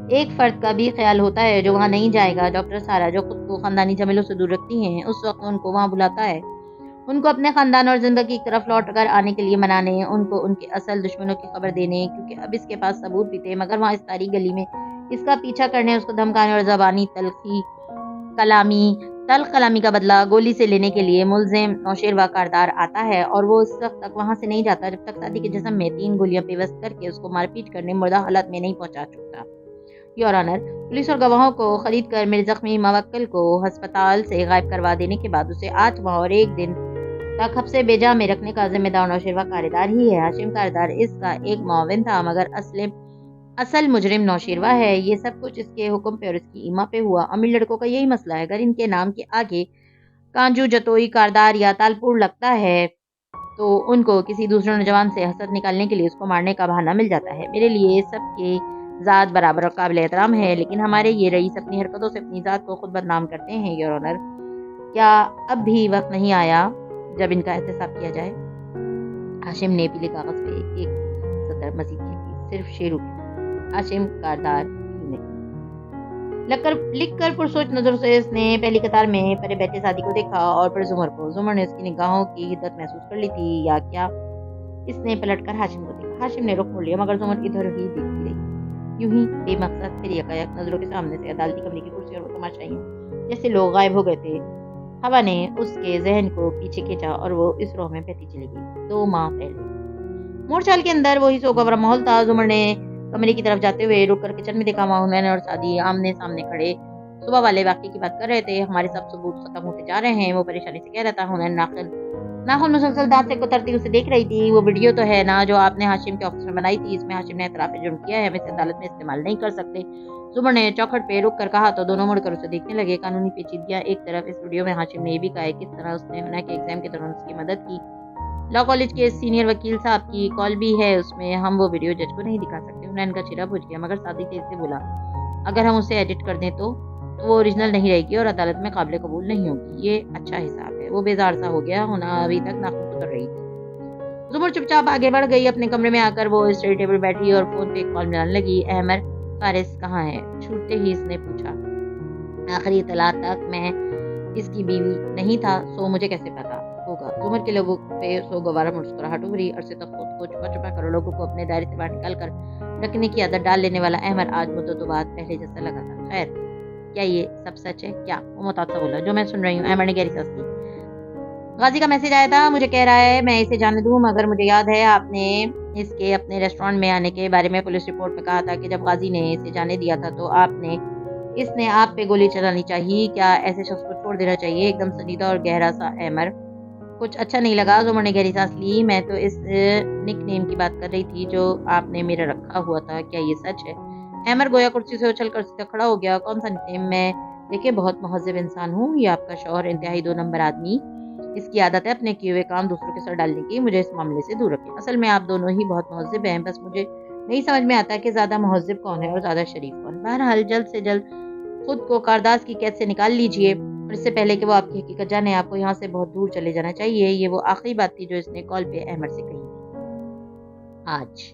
ایک فرد کا بھی خیال ہوتا ہے جو وہاں نہیں جائے گا، ڈاکٹر سارا، جو خود کو خاندانی جھمیلوں سے دور رکھتی ہیں۔ اس وقت ان کو وہاں بلاتا ہے، ان کو اپنے خاندان اور زندگی کی طرف لوٹ کر آنے کے لیے منانے، ان کو ان کے اصل دشمنوں کی خبر دینے، کیونکہ اب اس کے پاس ثبوت بھی تھے، مگر وہاں اس تاریک گلی میں اس کا پیچھا کرنے، اس کو دھمکانے اور زبانی تلخ کلامی کا بدلہ گولی سے لینے کے لیے ملزم نوشیروہ کاردار آتا ہے، اور وہ اس وقت تک وہاں سے نہیں جاتا جب تک سعدی کے جسم میں 3 گولیاں پیوست کر کے اس کو مار پیٹ کرنے مردہ حالت میں نہیں پہنچا چکتا۔ یور آنر، پولیس اور گواہوں کو خرید کر میرے زخمی موکل کو ہسپتال سے غائب کروا دینے کے بعد اسے 8 ماہ اور 1 دن تک حبس بیجا میں رکھنے کا ذمہ دار نوشیروہ کاردار ہی ہے۔ ہاشم کاردار اس کا ایک معاون تھا، مگر اصل مجرم نوشیروہ ہے۔ یہ سب کچھ اس کے حکم پہ اور اس کی ایما پہ ہوا۔ امیر لڑکوں کا یہی مسئلہ ہے، اگر ان کے نام کے آگے کانجو، جتوئی، کاردار یا تالپور لگتا ہے تو ان کو کسی دوسرے نوجوان سے حسد نکالنے کے لیے اس کو مارنے کا بہانہ مل جاتا ہے۔ میرے لیے سب کے ذات برابر اور قابل احترام ہے، لیکن ہمارے یہ رئیس اپنی حرکتوں سے اپنی ذات کو خود بدنام کرتے ہیں۔ یور آنر، کیا اب بھی وقت نہیں آیا جب ان کا احتساب کیا جائے؟ ہاشم نے پیلے کاغذ پہ ایک سطر مزید لکھی، صرف شیرو کی۔ ہاشم کاردار لکھ کر پرسوچ نظر سے اس نے پہلی قطار میں پرے بیٹھے سعدی کو دیکھا اور پھر زمر کو۔ زمر نے اس کی نگاہوں کی حدت محسوس کر لی تھی یا کیا؟ اس نے پلٹ کر ہاشم کو دیکھا۔ ہاشم نے رخ موڑ لیا، مگر زمر ادھر ہی دیکھتی رہی، یوں ہی بے مقصد۔ پھر یکایک نظروں کے سامنے سے عدالتی کمرے کی کرسی اور وہ تماشائیوں جیسے لوگ غائب ہو گئے تھے۔ ہوا نے اس کے ذہن کو پیچھے کھینچا اور وہ اس روح میں بہتی چلی گئی۔ 2 ماہ پہلے مور چال کے اندر وہی سوگوارا ماحول تھا۔ زمر نے کمرے کی طرف جاتے ہوئے رک کر کچن میں دیکھا۔ معاون اور سعدی آمنے سامنے کھڑے صبح والے واقعے کی بات کر رہے تھے۔ ہمارے سب ثبوت ختم ہوتے جا رہے ہیں، وہ پریشانی سے کہہ رہا تھا۔ ہنر ناخن مسلسل دانت سے کترتی اسے دیکھ رہی تھی۔ وہ ویڈیو تو ہے نا جو آپ نے ہاشم کے آفس میں بنائی تھی، اس میں ہاشم نے اعتراف جرم کیا ہے، ہم اسے عدالت میں استعمال نہیں کر سکتے۔ زمر نے چوکھٹ پہ رک کر کہا تو دونوں مڑ کر اسے دیکھنے لگے۔ قانونی پیچیدگیاں ایک طرف، اس ویڈیو میں ہاشم نے یہ بھی کہا ہے کس طرح اس نے ہنا کے ایگزام کے دوران اس کی مدد کی۔ لاء کالج کے سینئر وکیل صاحب کی کال بھی ہے اس میں، ہم وہ ویڈیو جج کو نہیں دکھا سکتے۔ ہنین کا چہرہ بجھ گیا، مگر سعدی تیز سے بولا، اگر ہم اسے ایڈٹ کر دیں تو وہ اوریجنل نہیں رہے گی اور عدالت میں قابل قبول نہیں ہوگی۔ یہ اچھا حساب ہے۔ وہ بیزار سا ہو گیا، ہونا ابھی تک ناخن کتر رہی تھی۔ زمر چپ چاپ آگے بڑھ گئی۔ اپنے کمرے میں آ کر وہ اسٹڈی ٹیبل بیٹھی اور فون پہ ایک کال ملانے لگی۔ احمر فارس کہاں ہے؟ چھوٹتے ہی اس نے پوچھا۔ آخری اطلاع تک میں اس کی بیوی نہیں تھا، سو مجھے کیسے پتا ہوگا؟ زمر کے لوگوں پہ سوگوارا مسکراہٹ ابھری۔ عرصے تک خود کو چھپا چھپا کر لوگوں کو اپنے دائرے سے باہر نکال کر رکھنے کی عادت ڈال لینے والا احمر آج مدتوں بعد پہلے جیسا لگا تھا۔ خیر، کیا یہ سب سچ ہے؟ کیا؟ وہ متاثر بولا، جو میں سن رہی ہوں۔ احمر نے گہری سانس لی۔ غازی کا میسج آیا تھا، مجھے کہہ رہا ہے میں اسے جانے دوں، مگر مجھے یاد ہے آپ نے اس کے اپنے ریسٹورانٹ میں آنے کے بارے میں پولیس رپورٹ میں کہا تھا کہ جب غازی نے اسے جانے دیا تھا تو اس نے آپ پہ گولی چلانی چاہیے۔ کیا ایسے شخص کو چھوڑ دینا چاہیے؟ ایک دم سنجیدہ اور گہرا سا احمر۔ کچھ اچھا نہیں لگا؟ زمر نے گہری سانس لی۔ میں تو اس نک نیم کی بات کر رہی تھی جو آپ نے میرا رکھا ہوا تھا، کیا یہ سچ ہے؟ احمر گویا کرسی سے اچھل کر سیدھا کھڑا ہو گیا۔ کون سا نک نیم؟ میں دیکھیں بہت مہذب انسان ہوں، یہ آپ کا شوہر انتہائی 2 نمبر آدمی، اس کی عادت ہے اپنے کیے ہوئے کام دوسروں کے سر ڈالنے کی، مجھے اس معاملے سے دور رکھیں۔ اصل میں آپ دونوں ہی بہت مہذب ہیں، بس مجھے نہیں سمجھ میں آتا کہ زیادہ مہذب کون ہے اور زیادہ شریف کون۔ بہرحال جلد سے جلد خود کو کارداز کی قید سے نکال لیجئے، اور اس سے پہلے کہ وہ آپ کی حقیقت جانے آپ کو یہاں سے بہت دور چلے جانا چاہیے۔ یہ وہ آخری بات تھی جو اس نے کال پہ احمر سے کہی تھی۔ آج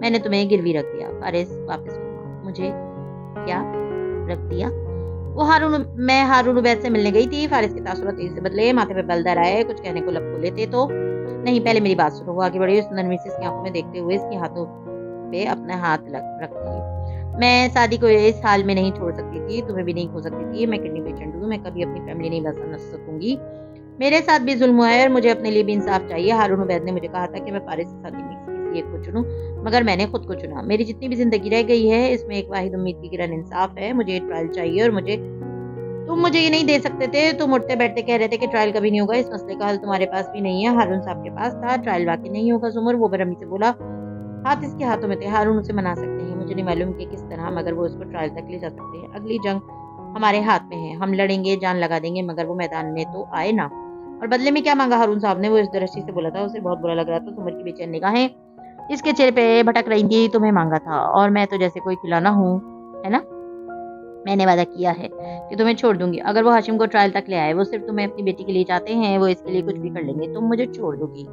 میں نے تمہیں گروی رکھ دیا۔ فارس واپس گھوما۔ مجھے کیا رکھ دیا؟ میں ہارون عبید سے ملنے گئی تھی۔ فارس کے تاثرات تیزی سے بدلے، ماتھے پہ بل در آئے، کچھ کہنے کو لب کھولے تھے تو نہیں، پہلے میری بات سنو۔ وہ آگے بڑھی، اس نرمی سے اس کی آنکھوں میں دیکھتے ہوئے اس کے ہاتھوں پہ اپنا ہاتھ رکھ دیے۔ میں سادی کو اس حال میں نہیں چھوڑ سکتی تھی، تمہیں بھی نہیں کھو سکتی تھی۔ میں کڈنی پیشنٹ ہوں، میں کبھی اپنی فیملی نہیں بچا سکوں گی۔ میرے ساتھ بھی ظلم ہوا ہے اور مجھے اپنے لیے بھی انصاف چاہیے۔ ہارون عبید نے مجھے کہا تھا کہ میں فارس سے شادی میں کسی ایک کو چنوں، مگر میں نے خود کو چنا۔ میری جتنی بھی زندگی رہ گئی ہے اس میں ایک واحد امید کی کرن انصاف ہے۔ مجھے ٹرائل چاہیے اور تم مجھے یہ نہیں دے سکتے تھے۔ تم اٹھتے بیٹھتے کہہ رہے تھے کہ ٹرائل کبھی نہیں ہوگا، اس مسئلے کا حل تمہارے پاس بھی نہیں ہے۔ ہارون صاحب کے پاس تھا، ٹرائل واقعی نہیں ہوگا زمر، وہ برہمی سے بولا۔ ہاتھ اس کے ہاتھوں میں تھے، ہارون اسے منا سکتے ہیں، مجھے نہیں معلوم کہ کس طرح، مگر وہ اس کو ٹرائل تک لے جا سکتے ہیں۔ اگلی جنگ ہمارے ہاتھ میں ہے، ہم لڑیں گے، جان لگا دیں گے، مگر وہ میدان میں تو آئے نا۔ اور بدلے میں کیا مانگا ہارون صاحب نے؟ وہ اس درشی سے بولا تھا، اسے بہت برا لگ رہا تھا۔ سمر کی بے چین نگاہیں اس کے چہرے پہ بھٹک رہی تھی۔ تمہیں مانگا تھا، اور میں تو جیسے کوئی کھلونا ہوں، ہے نا؟ میں نے وعدہ کیا ہے کہ تمہیں چھوڑ دوں گی اگر وہ ہاشم کو ٹرائل تک لے آئے۔ وہ صرف تمہیں اپنی بیٹی کے لیے چاہتے ہیں، وہ اس کے لیے کچھ بھی کر لیں گے، تم مجھے چھوڑ دو گی؟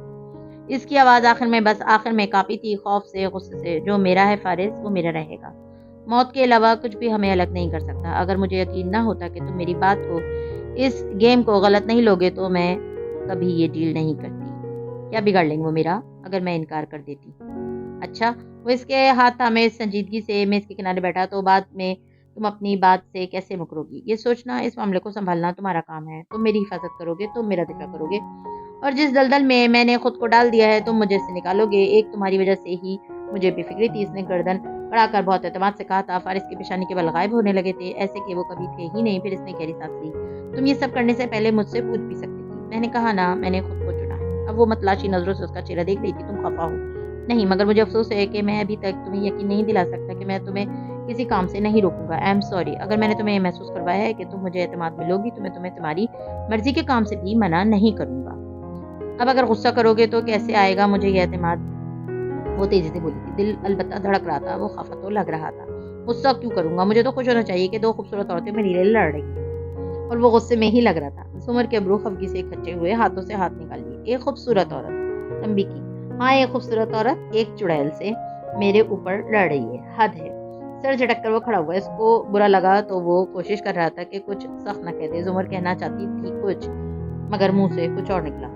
اس کی آواز آخر میں کانپی تھی، خوف سے، غصے سے۔ جو میرا ہے فارس، وہ میرا رہے گا، موت کے علاوہ کچھ بھی ہمیں الگ نہیں کر سکتا۔ اگر مجھے یقین نہ ہوتا کہ تم میری بات کو، اس گیم کو غلط نہیں لوگے تو میں کبھی یہ ڈیل نہیں کرتی۔ کیا بگاڑ لیں گے وہ میرا اگر میں انکار کر دیتی؟ اچھا، وہ اس کے ہاتھ تھامے سنجیدگی سے میز کے کنارے بیٹھا، تو بعد میں تم اپنی بات سے کیسے مکرو گی؟ یہ سوچنا، اس معاملے کو سنبھالنا تمہارا کام ہے۔ تم میری حفاظت کرو گے، تم میرا دفاع کرو گے، اور جس دلدل میں نے خود کو ڈال دیا ہے تم مجھے سے نکالو گے۔ ایک تمہاری وجہ سے ہی مجھے بے فکری تھی۔ اس نے گردن بڑھا کر بہت اعتماد سے کہا تھا۔ فارس کی پیشانی کے بل غائب ہونے لگے تھے، ایسے کہ وہ کبھی تھے ہی نہیں۔ پھر اس نے گہری سانس لی۔ تم یہ سب کرنے سے پہلے مجھ سے پوچھ بھی سکتی تھی۔ میں نے کہا نا، میں نے خود کو چنا ہے۔ اب وہ متلاشی نظروں سے اس کا چہرہ دیکھ رہی تھی۔ تم خفا ہو؟ نہیں، مگر مجھے افسوس ہے کہ میں ابھی تک تمہیں یقین نہیں دلا سکتا کہ میں تمہیں کسی کام سے نہیں روکوں گا۔ ایم سوری، اگر میں نے تمہیں یہ محسوس کروایا ہے کہ تم مجھے اعتماد میں لوگی تو میں تمہیں تمہاری مرضی کے کام سے بھی منع نہیں کروں گا۔ اب اگر غصہ کرو گے تو کیسے آئے گا مجھے یہ اعتماد؟ وہ تیزی سے بولی تھی، دل البتہ دھڑک رہا تھا، وہ خفا تو لگ رہا تھا۔ غصہ کیوں کروں گا؟ مجھے تو خوش ہونا چاہیے کہ دو خوبصورت عورتیں میرے لیے لڑ رہی ہیں، اور وہ غصے میں ہی لگ رہا تھا۔ سمر کے ابرو خفگی سے کھچے ہوئے، ہاتھوں سے ہاتھ نکال لیے۔ ایک خوبصورت عورت، تنبی کی۔ ہاں، ایک خوبصورت عورت ایک چڑیل سے میرے اوپر لڑ رہی ہے، حد ہے۔ سر جھٹک کر وہ کھڑا ہوا۔ اس کو برا لگا تو وہ کوشش کر رہا تھا کہ کچھ سخت نہ کہہ دے۔ زمر کہنا چاہتی تھی کچھ، مگر منہ سے کچھ اور نکلا۔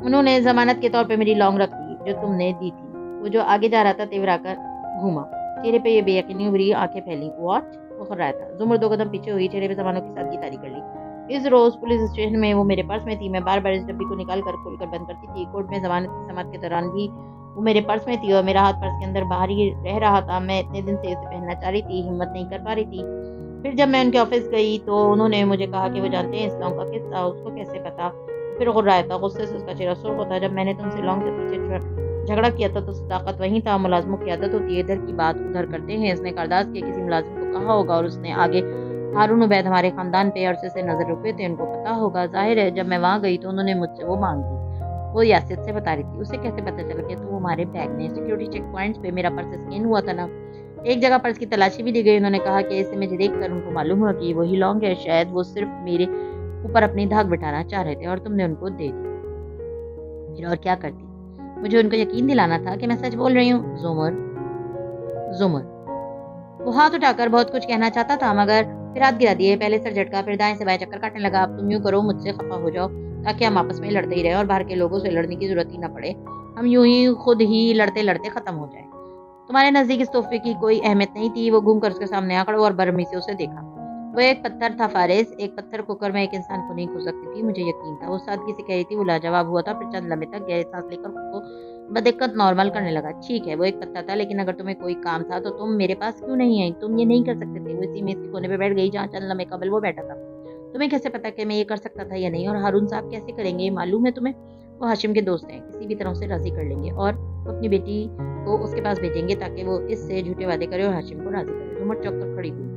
انہوں نے ضمانت کے طور پہ میری لانگ رکھ لی جو تم نے دی تھی۔ وہ جو آگے جا رہا تھا تیورا کر گھوما، چہرے پہ یہ بے یقینی ابھری، آنکھیں پھیلی۔ واٹ؟ وہ کر رہا تھا۔ زمر دو قدم پیچھے ہوئی، چہرے پہ زمانوں کی سادگی طاری کر لی۔ اس روز پولیس اسٹیشن میں وہ میرے پرس میں تھی، میں بار بار اس ڈبی کو نکال کر کھول کر بند کرتی تھی۔ کورٹ میں ضمانت کی سماعت کے دوران بھی وہ میرے پرس میں تھی، اور میرا ہاتھ پرس کے اندر باہر ہی رہ رہا تھا۔ میں اتنے دن سے اسے پہننا چاہ رہی تھی، ہمت نہیں کر پا رہی تھی۔ پھر جب میں ان کے آفس گئی تو انہوں نے مجھے کہا کہ وہ جانتے ہیں اس لانگ کا قصہ۔ اس کو کیسے پتا؟ پھر غرایا تھا، غصے سے اس کا چہرہ سرخ ہوتا۔ جب میں نے تم سے لانگ کے پیچھے جھگڑا کیا تھا تو صداقت وہیں تھا۔ ملازموں کی عادت ہوتی ہے ادھر کی بات ادھر کرتے ہیں۔ اس نے کارداز کے کسی ملازم کو کہا ہوگا، اور اس نے آگے ہارون عبید ہمارے خاندان پہ عرصے سے نظر رکھے تھے، ان کو پتا ہوگا۔ ظاہر ہے جب میں وہاں گئی تو انہوں نے مجھ سے وہ مانگ لی۔ وہ یاسر سے بتا رہی تھی۔ اسے کیسے پتا چلا کہ تو ہمارے بیگ میں؟ سیکیورٹی چیک پوائنٹس پہ میرا پرس اسکین ہوا تھا نا۔ ایک جگہ پرس کی تلاشی بھی دی گئی۔ انہوں نے کہا کہ اسے مجھے دیکھ کر ان کو معلوم ہوا کہ وہی لانگ ہے۔ شاید وہ صرف میرے اوپر اپنی دھاک بٹھانا چاہ رہے تھے اور تم نے ان کو دے دی۔ پھر اور کیا کرتی؟ مجھے ان کو یقین دلانا تھا کہ میں سچ بول رہی ہوں۔ زمر وہ ہاتھ اٹھا کر بہت کچھ کہنا چاہتا تھا، مگر پھر ہاتھ گرا دیے۔ پہلے سر جھٹکا، پھر دائیں سے بائیں چکر کاٹنے لگا۔ اب تم یوں کرو، مجھ سے خفا ہو جاؤ تاکہ ہم آپس میں لڑتے ہی رہیں اور باہر کے لوگوں سے لڑنے کی ضرورت ہی نہ پڑے۔ ہم یوں ہی خود ہی لڑتے لڑتے ختم ہو جائیں۔ تمہارے نزدیک اس تحفے کی کوئی اہمیت نہیں تھی؟ وہ گھوم کر اس کے سامنے آ کھڑا اور برہمی سے اسے دیکھا۔ وہ ایک پتھر تھا فارس، ایک پتھر کو کر میں ایک انسان کو نہیں کھو سکتی تھی، مجھے یقین تھا۔ وہ سادگی سے کہہ رہی تھی۔ وہ لاجواب ہوا تھا، پھر چند لمحے تک گہری سانس لے کر خود کو بدقت نارمل کرنے لگا۔ ٹھیک ہے، وہ ایک پتھر تھا، لیکن اگر تمہیں کوئی کام تھا تو تم میرے پاس کیوں نہیں آئی؟ تم یہ نہیں کر سکتے تھے۔ وہ اسی میز کے کونے پہ بیٹھ گئی جہاں چند لمحے قبل وہ بیٹھا تھا۔ تمہیں کیسے پتا کہ میں یہ کر سکتا تھا یا نہیں؟ اور ہارون صاحب کیسے کریں گے یہ معلوم ہے تمہیں؟ وہ ہاشم کے دوست ہیں، کسی بھی طرح سے راضی کر لیں گے، اور وہ اپنی بیٹی کو اس کے پاس بھیجیں گے تاکہ وہ اس سے جھوٹے وعدے کرے اور ہاشم کو راضی کرے۔ زمر چوک کر کھڑی ہوئی،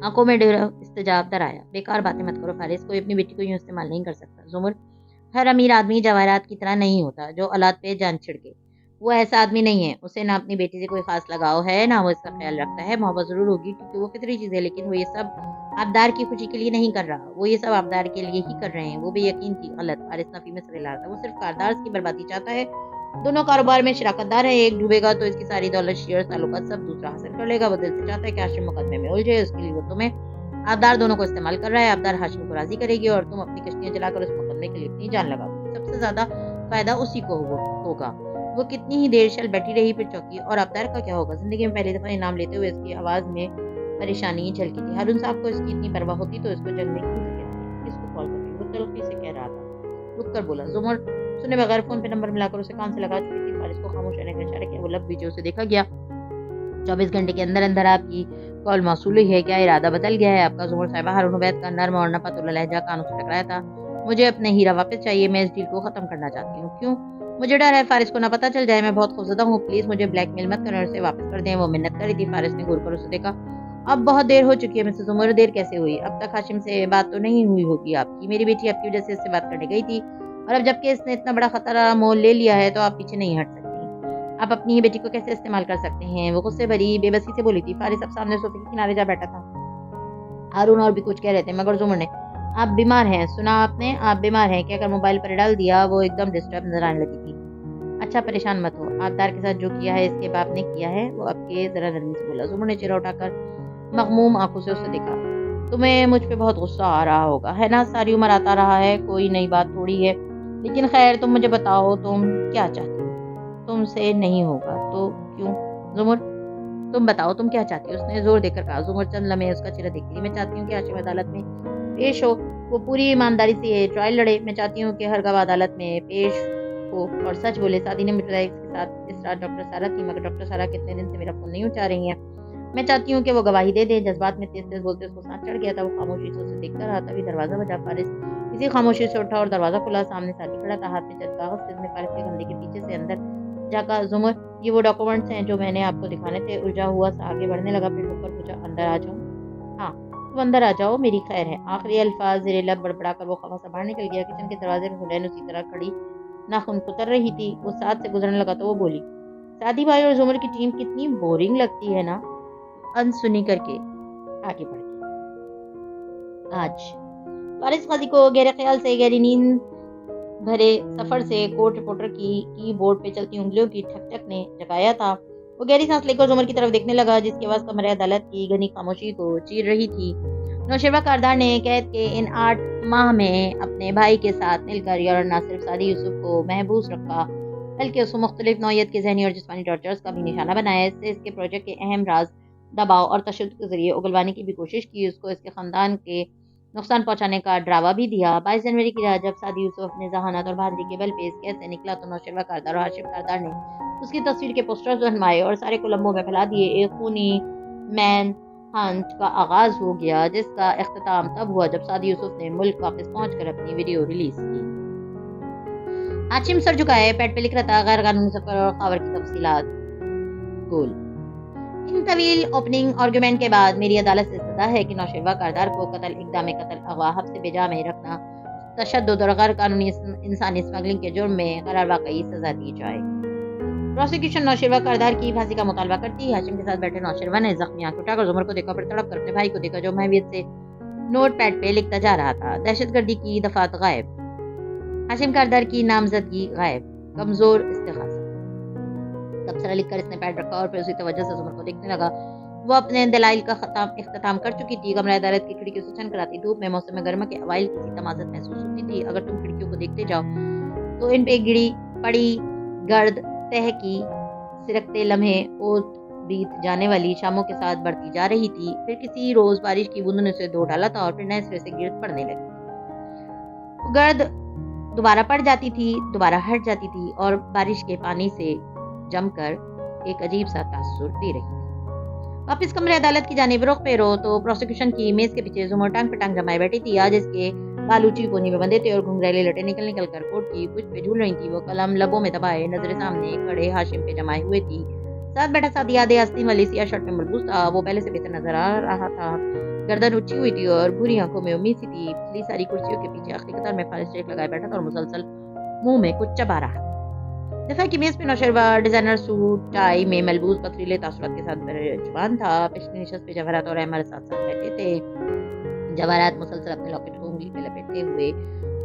آنکھوں میں ڈر استجاب در آیا۔ بیکار باتیں مت کرو فارس، کوئی اپنی بیٹی کو یوں استعمال نہیں کر سکتا۔ زمر ہر امیر آدمی جواہرات کی طرح نہیں ہوتا جو اولاد پہ جان چھڑکے۔ وہ ایسا آدمی نہیں ہے، اسے نہ اپنی بیٹی سے کوئی خاص لگاؤ ہے، نہ وہ اس کا خیال رکھتا ہے۔ محبت ضرور ہوگی کیونکہ وہ فطری چیز ہے، لیکن وہ یہ سب آبدار کی خوشی کے لیے نہیں کر رہا، وہ یہ سب آبدار کے لیے ہی کر رہے ہیں۔ وہ بے یقین تھی، غلط۔ فارس نفی میں سر ہلا رہا تھا۔ وہ صرف کاردار کی بربادی چاہتا ہے دونوں کاروبار میں شراکت دار ہیں، ایک ڈوبے گا تو اس کی ساری دولت، شیئر، تعلقات سب دوسرا حاصل کر لے گا۔ وہ دل سے چاہتا ہے کہ ہاشم مقدمے میں الجھے، اس کے لیے وہ تمہیں آبدار دونوں کو استعمال کر رہا ہے۔ آبدار ہاشم کو راضی کرے گی اور تم اپنی کشتیاں جلا کر اس مقدمے کے لیے اپنی جان لگاؤ گی۔ سب سے زیادہ فائدہ اسی کو ہوگا۔ وہ کتنی ہی دیر شل بیٹھی رہی، پھر چوکی۔ اور آبدار کا کیا ہوگا؟ زندگی میں پہلی دفعہ انعام لیتے ہوئے اس کی آواز میں پریشانی جھلکی تھی۔ ہارون صاحب کو اس کی اتنی پرواہ ہوتی تو اس کو جنگ میں کیوں دھکیلتے؟ کس کو کال کر رہی؟ وہ تلخی سے کہہ رہا تھا۔ رک کر بولا۔ زمر سنے بغیر فون پہ نمبر ملا کر اسے کان سے لگا چکی تھی۔ فارس کو خاموش رہنے کا اشارہ کیا۔ وہ لب بیچے اسے دیکھا گیا۔ 24 گھنٹے کے اندر اندر آپ کی کال موصول ہوئی ہے، کیا ارادہ بدل گیا ہے آپ کا؟ زمر صاحبہ، ہارون عبید کا نرم اور نپتلا لہجہ کانوں سے ٹکرایا تھا۔ مجھے اپنے ہیرا واپس چاہیے، میں اس ڈیل کو ختم کرنا چاہتی ہوں۔ کیوں؟ مجھے ڈر ہے فارس کو نہ پتہ چل جائے، میں بہت خوفزدہ ہوں، پلیز مجھے بلیک میل مت کریں اور اسے واپس کر دیں۔ وہ منت کر رہی تھی۔ فارس نے گور پر اسے دیکھا۔ اب بہت دیر ہو چکی ہے مسز عمر۔ دیر کیسے ہوئی؟ اب تک ہاشم سے بات تو نہیں ہوئی ہوگی آپ کی؟ میری بیٹی آپ کی وجہ سے اس سے بات کرنے گئی تھی، اور اب جبکہ اس نے اتنا بڑا خطرہ مول لے لیا ہے تو آپ پیچھے نہیں ہٹ سکتی۔ آپ اپنی ہی بیٹی کو کیسے استعمال کر سکتے ہیں؟ وہ غصے بھری بے بسی سے بولی تھی۔ فارس اب سامنے صوفے کے کنارے جا بیٹھا تھا۔ ہارون اور بھی کچھ کہہ رہے تھے مگر زمر نے، آپ بیمار ہیں؟ سنا آپ نے؟ آپ بیمار ہیں؟ کہہ کر موبائل پر ڈال دیا۔ وہ ایک دم ڈسٹرب نظر آنے لگی تھی۔ اچھا پریشان مت ہو، آبدار کے ساتھ جو کیا ہے اس کے باپ نے کیا ہے، وہ اب کے ذرا نرمی سے بولا۔ زمر نے چہرہ اٹھا کر مغموم آنکھوں سے اسے دیکھا۔ تمہیں مجھ پہ بہت غصہ آ رہا ہوگا، ہے نا؟ ساری عمر آتا رہا ہے، کوئی نئی بات تھوڑی ہے، لیکن خیر تم مجھے بتاؤ تم کیا چاہتی ہو؟ تم سے نہیں ہوگا تو کیوں؟ زمر تم بتاؤ تم کیا چاہتی ہو؟ اس نے زور دے کر کہا۔ زمر چند لمحے اس کا چہرہ دیکھتی۔ میں چاہتی ہوں کہ ہاشم عدالت میں پیش ہو، وہ پوری ایمانداری سے یہ ٹرائل لڑے۔ میں چاہتی ہوں کہ ہر گواہ عدالت میں پیش ہو اور سچ بولے۔ سعدی نے بتایا اس کے ساتھ اس رات ڈاکٹر سارا تھی، مگر ڈاکٹر سارا کتنے دن سے میرا فون نہیں اٹھا رہی ہیں۔ میں چاہتی ہوں کہ وہ گواہی دے دے۔ جذبات میں تیز تیز بولتے اس کو سانس چڑھ گیا تھا۔ وہ خاموشی سے اسے دیکھتا رہا، تبھی دروازہ بجا۔ فارس اسی خاموشی سے اٹھا اور دروازہ کھلا۔ سامنے ساتھی کھڑا تھا، ہاتھ میں چند کاغذ تھے۔ اس نے فارس کے کندھے کے پیچھے سے اندر جا کہا، زمر یہ وہ ڈاکومنٹس ہیں جو میں نے آپ کو دکھانے تھے۔ الجھا ہوا سا آگے بڑھنے لگا، پھر رک کر پوچھا، اندر آ جاؤں؟ ہاں تم اندر آ جاؤ، میری خیر ہے۔ آخری الفاظ زیر لب بڑبڑا کر وہ خفا سا باہر نکل گیا۔ کچن کے دروازے میں حسین اسی طرح کھڑی ناخن کتر رہی تھی۔ وہ ساتھ سے گزرنے لگا تو وہ بولی، سعدی بھائی اور زمر کی ٹیم کتنی بورنگ لگتی ہے نا؟ انسنی کر کے آگے بڑھ گئی۔ آج فارس قاضی کو گہرے خیال سے، گہری نیند بھرے سفر سے، کورٹ رپورٹر کی بورڈ پہ چلتی انگلیوں کی ٹھک ٹھک نے جگایا تھا۔ وہ گہری سانس لے کر زمر کی طرف دیکھنے لگا، جس کی آواز کمرے عدالت کی گھنی خاموشی کو چیر رہی تھی۔ نوشیروہ کاردار نے قید کے ان 8 ماہ میں اپنے بھائی کے ساتھ مل کر اور نہ صرف سعدی یوسف کو محبوس رکھا، بلکہ اس کو مختلف نوعیت کے ذہنی اور جسمانی ٹارچرز کا بھی نشانہ بنایا۔ اس سے اس کے پروجیکٹ کے اہم راز دباؤ اور تشدد کے ذریعے اگلوانے کی بھی کوشش کی، اس کو اس کے خاندان کے نقصان پہنچانے کا ڈراوا بھی دیا۔ 22 جنوری کی رات جب سعدی یوسف اپنے ذہانت اور بہادری کے بل پہ اس قید سے نکلا تو نوشیروہ کاردار اور ہاشم کاردار نے اس کی تصویر کے پوسٹرز بنوائے اور سارے کولمبو میں پھیلا دیے۔ ایک خونی مین ہنٹ کا آغاز ہو گیا، جس کا اختتام تب ہوا جب سعدی یوسف نے ملک واپس پہنچ کر اپنی ویڈیو ریلیز کی۔ ہاشم سر جھکائے پیڈ پہ لکھ رہا تھا، غیر قانونی سفر اور خاور کی تفصیلات۔ گول ان طویل اوپننگ آرگومنٹ کے بعد میری عدالت سے استدعا ہے کہ نوشیروہ کاردار کو قتل، اقدام قتل، اغوا، حبس بجا میں رکھنا، تشدد اور غیر قانونی انسانی اسمگلنگ کے جرم میں قرار واقعی سزا دی جائے۔ پروسیکیوشن نوشیروہ کاردار کی پھانسی کا مطالبہ کرتی ہے۔ ہاشم کے ساتھ بیٹھے نوشیروہ نے زخمی آنکھ اٹھا کر زمر کو دیکھا، پھر تڑپ کر اپنے بھائی کو دیکھا جو محویت سے نوٹ پیڈ پہ لکھتا جا رہا تھا۔ دہشت گردی کی دفعات غائب، ہاشم کاردار کی نامزدگی غائب، کمزور استغاثہ۔ تبصرہ لکھ کر اس نے پیڈ رکھا اور پھر اسی توجہ سے زمر کو دیکھنے لگا۔ وہ اپنے دلائل کا اختتام کر چکی تھی۔ کمرہ عدالت کی کھڑکیوں سے چھن کر آتی دھوپ میں موسم گرما کے اوائل کسی تمازت محسوس ہوتی تھی۔ اگر تم کھڑکیوں کو دیکھتے جاؤ تو ان پہ گڑی پڑی گرد تہ کی سرکتے لمحے اوت بیت جانے والی شاموں کے ساتھ بڑھتی جا رہی تھی۔ پھر کسی روز بارش کی بوندوں نے اسے دھو ڈالا تھا اور پھر نئے سرے سے گرد پڑنے لگی۔ گرد دوبارہ پڑ جاتی تھی، دوبارہ ہٹ جاتی تھی اور بارش کے پانی سے جم کر ایک عجیب سا تاثر دے رہی تھی۔ واپس کمرے عدالت کی جانب رخ پھیرو تو پروسیکیوشن کی میز کے پیچھے زمر ٹانگ پہ ٹانگ جمائے بیٹھی تھی۔ آج اس کے بالوچی پونی میں بندھے تھے اور گھنگریلے لٹے نکل نکل کر کوٹ کی پشت پہ جھول رہی تھی۔ وہ قلم لبوں میں دبائے نظر سامنے کھڑے ہاشم پہ جمائے ہوئے تھی۔ ساتھ بیٹھا سعدی آدھے آستین والی سیاہ شرٹ میں ملبوس تھا۔ وہ پہلے سے بہتر نظر آ رہا تھا، گردن اونچی ہوئی تھی اور بھوری آنکھوں میں امید سی تھی۔ پچھلی ساری کرسیوں کے پیچھے آخری قطار میں فارس ٹیک لگائے بیٹھا تھا اور مسلسل منہ میں کچھ چبا رہا تھا۔ دفعہ کی میز پہ نوشیروہ ڈیزائنر سوٹ ٹائی میں ملبوس پتھریلے تاثرات کے ساتھ جوان تھا۔ پچھلی نشست پہ جواہرات اور احمر ساتھ ساتھ بیٹھے تھے۔ جواہرات مسلسل اپنے لاکٹ کو انگلی پہ لپیٹے ہوئے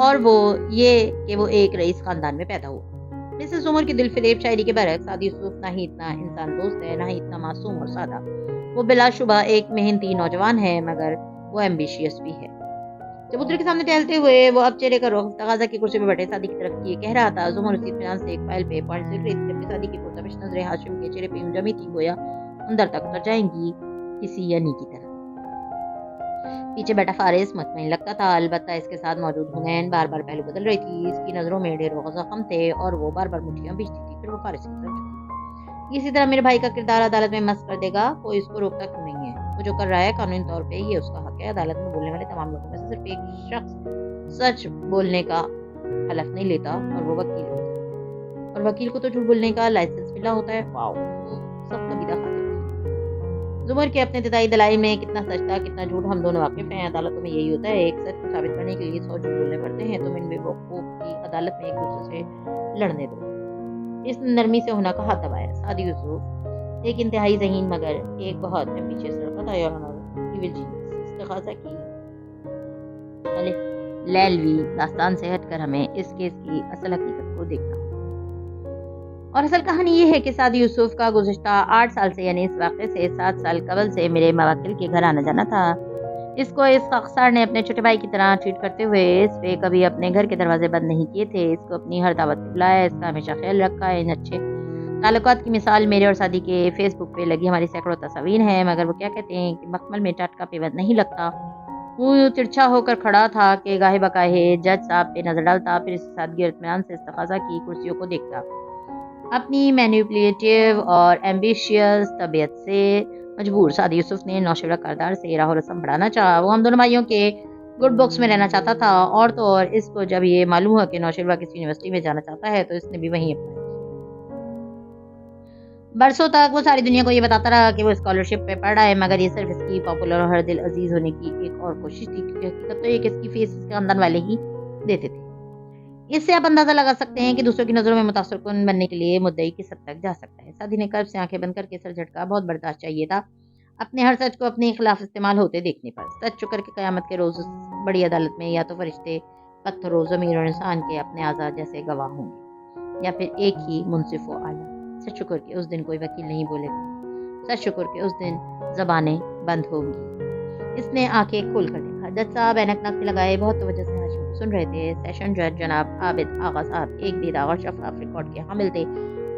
اور وہ یہ کہ وہ ایک رئیس خاندان میں پیدا ہوا۔ مسز عمر کی دل فریب شاعری کے برعکس سعدی یوسف نہ ہی اتنا انسان دوست ہے، نہ ہی اتنا معصوم اور سادہ۔ وہ بلا شبہ ایک محنتی نوجوان ہے، مگر وہ ایمبیشیس بھی ہے۔ چبوترے کے سامنے ٹہلتے ہوئے وہ اب چہرے کا رخ تقاضا کی کرسی پہ بیٹھے سعدی کی طرف کیے کہہ رہا تھا۔ زمر اسی اطمینان سے ایک فائل پہ پوائنٹس لکھ رہی تھی، جبکہ سعدی کی پرتابش نظریں ہاشم کے چہرے پہ یوں جمی تھی گویا اندر تک اتر جائیں گی کسی ینی کی طرح۔ پیچھے بیٹھا فارس مطمئن لگتا تھا، البتہ اس کے ساتھ موجود حنین بار بار پہلو بدل رہی تھی۔ اس کی نظروں میں ڈھیر و زخم تھے اور وہ بار بار مٹھیاں بھیجتی تھی، پھر وہ فارس کی طرف جھکی۔ اسی طرح میرے بھائی کا کردار عدالت میں مس کر دے گا، کوئی اس کو روکتا کیوں نہیں ہے؟ وہ جو کر رہا ہے قانونی طور پہ یہ اس کا حق ہے۔ عدالت میں بولنے والے تمام لوگوں میں سے صرف ایک شخص سچ بولنے کا حلف نہیں لیتا اور وہ وکیل ہوتا ہے، اور وکیل کو تو جھوٹ بولنے کا لائسنس ملا ہوتا ہے۔ واؤ، وہ سب کبیرہ خاطر تھی۔ زمر کے اپنے ابتدائی دلائل میں کتنا سچ تھا کتنا جھوٹ ہم دونوں واقف ہیں۔ عدالتوں میں یہی ہوتا ہے، ایک سچ کو ثابت کرنے کے لیے 100 جھوٹ بولنے پڑتے ہیں۔ تم ان بے وقوف کی عدالت میں ایک دوسرے سے لڑنے دو۔ اس نرمی سے ہونا کا ہاتھ دبایا۔ سعدی یوسف ایک انتہائی ذہین مگر ایک بہت ایمبیشیس لڑکا تھا، استخاذہ کی لیلوی داستان سے ہٹ کر ہمیں اس کیس کی اصل حقیقت کو دیکھنا۔ اور اصل کہانی یہ ہے کہ سعدی یوسف کا گزشتہ 8 سال سے یعنی اس واقعے سے 7 سال قبل سے میرے موکل کے گھر آنا جانا تھا۔ اس کو اس خاکسار نے اپنے چھوٹے بھائی کی طرح ٹریٹ کرتے ہوئے اس پہ کبھی اپنے گھر کے دروازے بند نہیں کیے تھے۔ اس کو اپنی ہر دعوت پہ بلایا، اس کا ہمیشہ خیال رکھا ہے۔ ان اچھے تعلقات کی مثال میرے اور سعدی کے فیس بک پہ لگی ہماری سینکڑوں تصاویر ہیں، مگر وہ کیا کہتے ہیں کہ مخمل میں ٹاٹ کا پیوند نہیں لگتا۔ وہ ترچھا ہو کر کھڑا تھا کہ گاہے بگاہے جج صاحب پہ نظر ڈالتا، پھر اس سادگی اور اطمینان سے استخاذہ کی کرسیوں کو دیکھتا۔ اپنی مینیپولیٹیو اور ایمبیشیس طبیعت سے مجبور سعدی یوسف نے نوشیرہ کردار سے راہ و رسم بڑھانا چاہا۔ وہ ہم دونوں بھائیوں کے گڈ بکس میں رہنا چاہتا تھا، اور تو اور اس کو جب یہ معلوم ہوا کہ نوشیرہ کسی یونیورسٹی میں جانا چاہتا ہے تو اس نے بھی وہیں اپلائی کیا۔ برسوں تک وہ ساری دنیا کو یہ بتاتا رہا کہ وہ اسکالرشپ پہ پڑھ رہا ہے، مگر یہ صرف اس کی پاپولر اور ہر دل عزیز ہونے کی ایک اور کوشش تھی، کیونکہ حقیقت تو یہ کہ اس کی فیس اس کے خاندان والے ہی دیتے تھے۔ اس سے آپ اندازہ لگا سکتے ہیں کہ دوسروں کی نظروں میں متاثر کن بننے کے لیے مدعی کس حد تک جا سکتا ہے۔ سعدی نے کرب سے آنکھیں بند کر کے سر جھٹکا۔ بہت برداشت چاہیے تھا اپنے ہر سچ کو اپنے خلاف استعمال ہوتے دیکھنے پر۔ سچ چکر کے قیامت کے روز بڑی عدالت میں یا تو فرشتے پتھروں، ضمیر اور انسان کے اپنے آزاد جیسے گواہ ہوں گے، یا پھر ایک ہی منصف و اعلیٰ۔ سچ شکر کہ اس دن کوئی وکیل نہیں بولے گا، سچ شکر کہ اس دن زبانیں بند ہوں گی۔ اس نے آنکھیں کھول کر دیکھا۔ جج صاحب اینک ناک پہ لگائے بہت توجہ سے ہاشم کو سن رہے تھے۔ سیشن جج جناب عابد آغا صاحب ایک بے داغ اور شفاف ریکارڈ کے حامل تھے۔